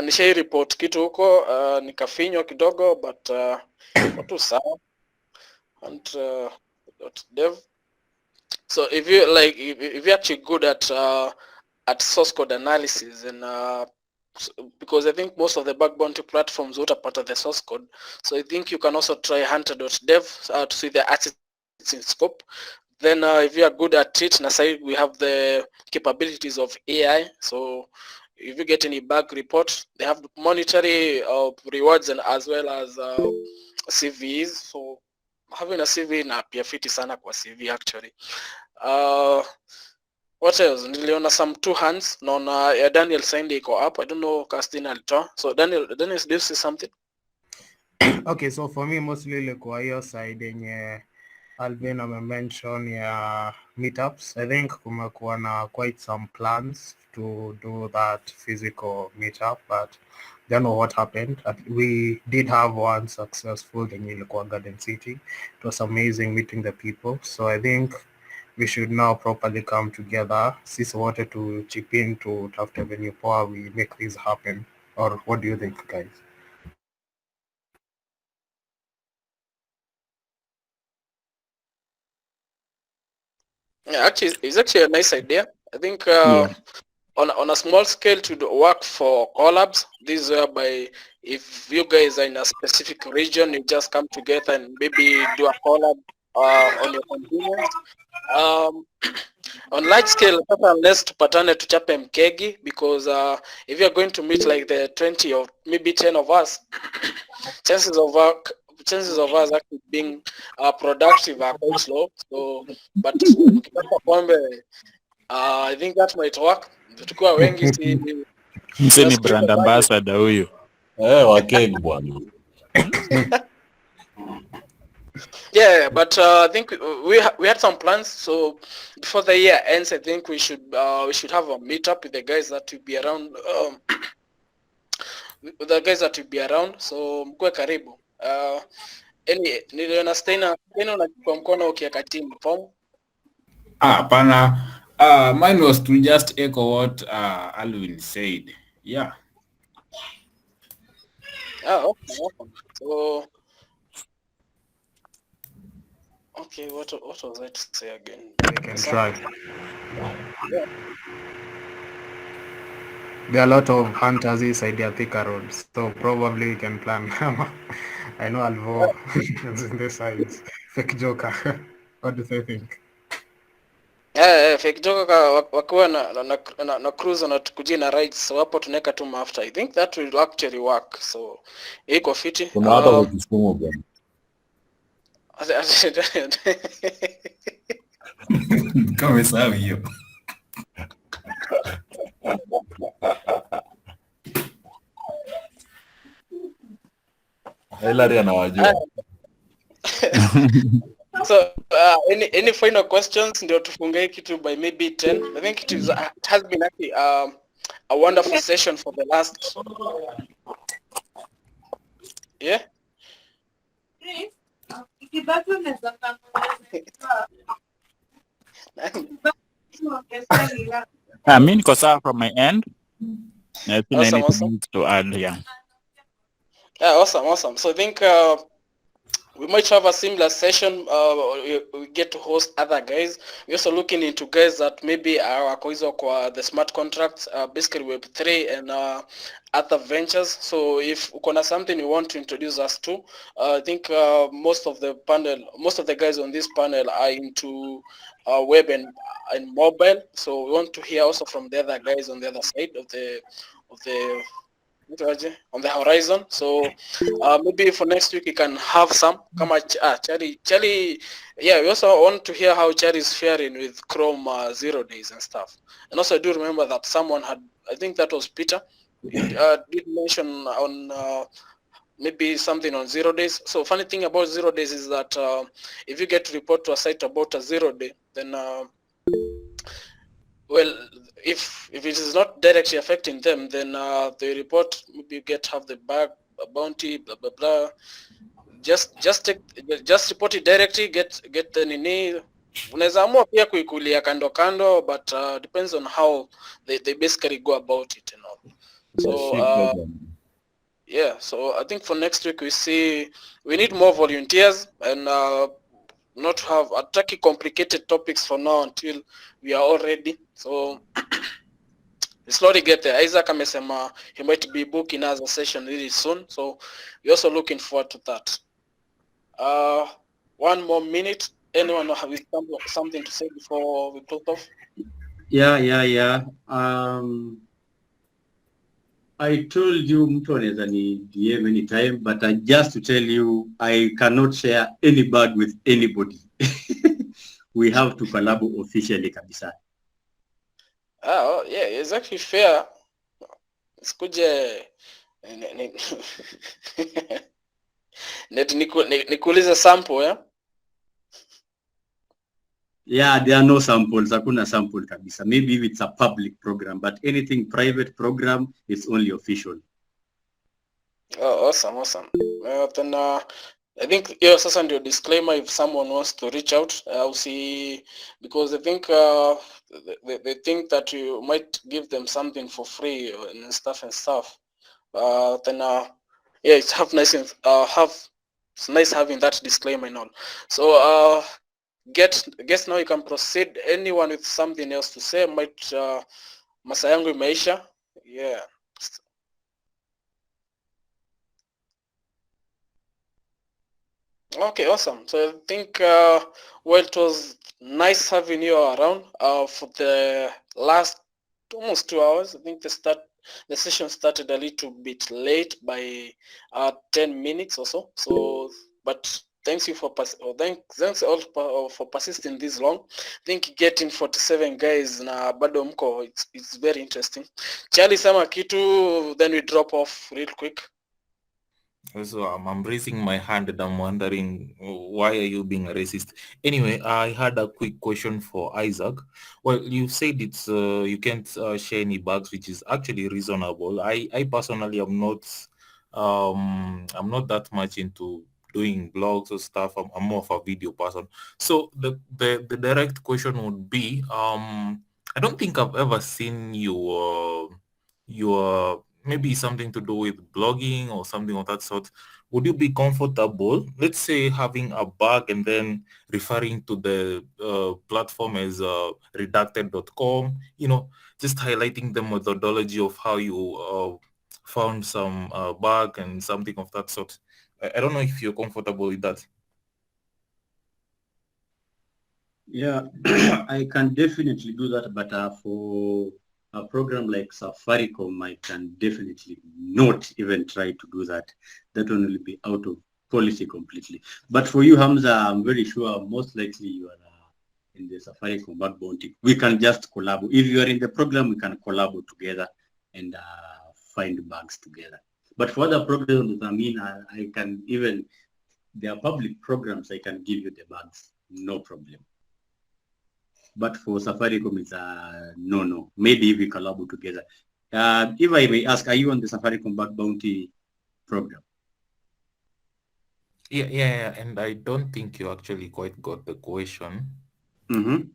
Nishai report kitu huko, nikafinywa kidogo, but watu sawa. Hunter.dev. So if you like, if you're actually good at source code analysis, and because I think most of the bug bounty platforms would part of the source code, so I think you can also try hunter.dev to see the assets in scope. Then if you are good at it, Nasai, we have the capabilities of AI. So if you get any bug report, they have monetary rewards and as well as CVs. So having a CV na pia fiti sana kwa CV actually. What else? Niliona some two hands. Naona ya Daniel Sainde iko up. I don't know Castina alitoa. So Daniel, do you see something? Okay, so for me mostly ilikuwa hiyo side yenye Alvin amention ya meetups. I think kumekuwa na quite some plans to do that physical meetup, but don't know what happened. We did have one successful yenye ilikuwa Garden City. It was amazing meeting the people. So I think we should now properly come together. Sisi wote to chip in to tafute venue poa we make this happen. Or what do you think, guys? Yeah, actually, it's actually a nice idea. I think on a small scale to work for collabs. This is whereby if you guys are in a specific region, you just come together and maybe do a collab on your convenience. On large scale, unless tupatane tuchape mkegi, because if you're going to meet like the 20 or maybe 10 of us, chances of us actually being productive are quite slow. So, but I think that might work. Tukiwa wengi si Msemi brand ambassador huyu. Wakeg bwana. Yeah, but I think we had some plans. So before the year ends, I think we should have a meetup with the guys that will be around. With the guys that will be around. So mkwe karibu. Niliona Steiner unachukua mkono ukiweka team form. Hapana. Mine was to just echo what Alvin said. Yeah. Okay. So okay, what was I to say again? We can try. Yeah. There are a lot of hunters inside the Thika Road, so probably we can plan. I know Alvo is in the sides. Fake Joker. What do they think? Fake Joker wakiwa na cruise na tukujia na rides, so hapo tunaweka tu mafuta. I think that will actually work. So iko fiti. Kuna hata wakisumu bwana. Kama sawa hiyo. Hilary anawajua. So any final questions ndio tufunge kitu by maybe 10. I think it has been actually a wonderful session for the last yeah. Mimi niko sawa from my end. I think I need to add, yeah. Yeah, awesome. So I think we might have a similar session. We get to host other guys. We're also looking into guys that maybe are kwa the smart contracts, basically Web3 and other ventures. So if ukona something you want to introduce us to, I think most of the guys on this panel are into web and mobile. So we want to hear also from the other guys on the other side of the on the horizon. So maybe for next week we can have some kama Charlie. Yeah, we also want to hear how Charlie is faring with Chrome 0 days and stuff. And also I do remember that someone had, I think that was Peter, did mention on maybe something on 0 days. So funny thing about 0 days is that if you get to report to a site about a 0 day, then well, if it is not directly affecting them, then the report maybe have the bug, bounty, blah blah blah. Just report it directly. Get the nini. Unaweza amua pia kuikulia kando, but depends on how they basically go about it and all. So yeah, so I think for next week we need more volunteers and not have tricky complicated topics for now until we are all ready. So slowly get there. Isaac amesema he might be booking us a session really soon, so we're also looking forward to that. 1 more minute. Anyone have something to say before we close off? Yeah. I told you mtu anaweza ni DM anytime, but just to tell you, I cannot share any bag with anybody. We have to collab officially kabisa. Oh, yeah, it's actually fair. Sikuje nikuulize sample, yeah? Yeah, there are no samples. Hakuna sample kabisa. Maybe if it's a public program, but anything private program is only official. Oh, awesome. Then I think sasa ndio disclaimer if someone wants to reach out, I'll see, because I think they think that you might give them something for free and stuff. Then yeah, it's it's nice having that disclaimer and all. So guess now you can proceed. Anyone with something else to say? Might masaa yangu imeisha. Yeah. Okay, awesome. So I think well, it was nice having you around for the last almost 2 hours. I think the session started a little bit late by 10 minutes or so. So, but thanks you for thanks all for persisting this long. I think getting 47 guys na bado mko, it's very interesting. Charlie, sema kitu, then we drop off real quick. So I'm raising my hand and I'm wondering, why are you being a racist? Anyway, I had a quick question for Isaac. Well, you said it's you can't share any bugs, which is actually reasonable. I personally am not I'm not that much into doing blogs or stuff. I'm more of a video person. So the direct question would be, I don't think I've ever seen your maybe something to do with blogging or something of that sort. Would you be comfortable, let's say, having a bug and then referring to the platform as redacted.com, just highlighting the methodology of how you found some bug and something of that sort? I don't know if you're comfortable with that. Yeah, I can definitely do that, but for a program like Safaricom, I can definitely not even try to do that. That one will be out of policy completely. But for you, Hamza, I'm very sure most likely you are in the Safaricom bug bounty. We can just collab. If you are in the program, we can collab together and find bugs together. But for other programs, I mean, I can even, there are public programs, I can give you the bugs, no problem. But for Safaricom, it's no. Maybe we collab together. If I may ask, are you on the Safaricom bug bounty program? Yeah, and I don't think you actually quite got the question. Mm-hmm.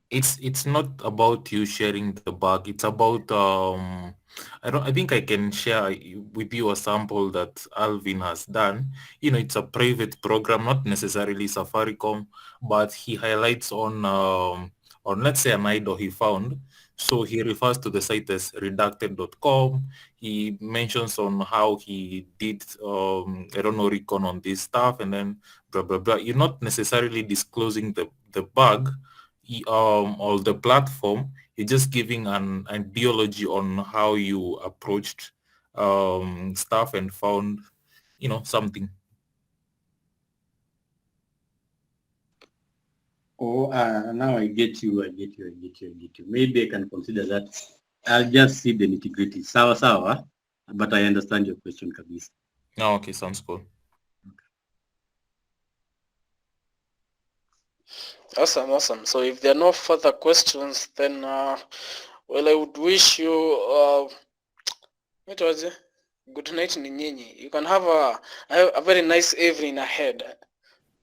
It's not about you sharing the bug. It's about I think I can share with you a sample that Alvin has done. It's a private program, not necessarily Safaricom, but he highlights on let's say an idol he found. So he refers to the site as redacted.com. He mentions on how he did recon on this stuff, and then blah blah blah. You're not necessarily disclosing the bug or the platform. You're just giving an ideology on how you approached stuff and found something. Oh, now I get you. Maybe I can consider that. I'll just see the nitty-gritty. Sawa. But I understand your question, Kabisa. Oh, okay, sounds cool. Awesome. So if there are no further questions, then well, I would wish you good night nyinyi. You can have a very nice evening ahead.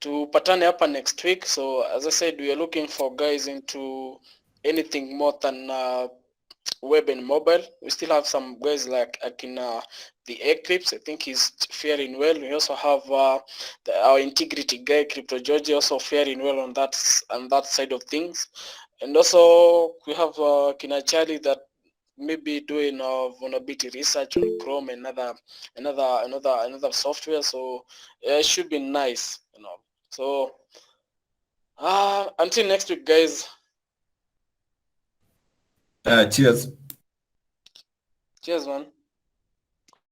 Tupatane hapa next week. So as I said, we are looking for guys into anything more than web and mobile. We still have some guys like Akina the Eclipse. I think he's faring well. We also have our integrity guy Crypto Georgie also faring well on that side of things. And also we have Kina Charlie that maybe doing vulnerability research on Chrome and another software. So it should be nice, So until next week, guys. Cheers. Cheers, man.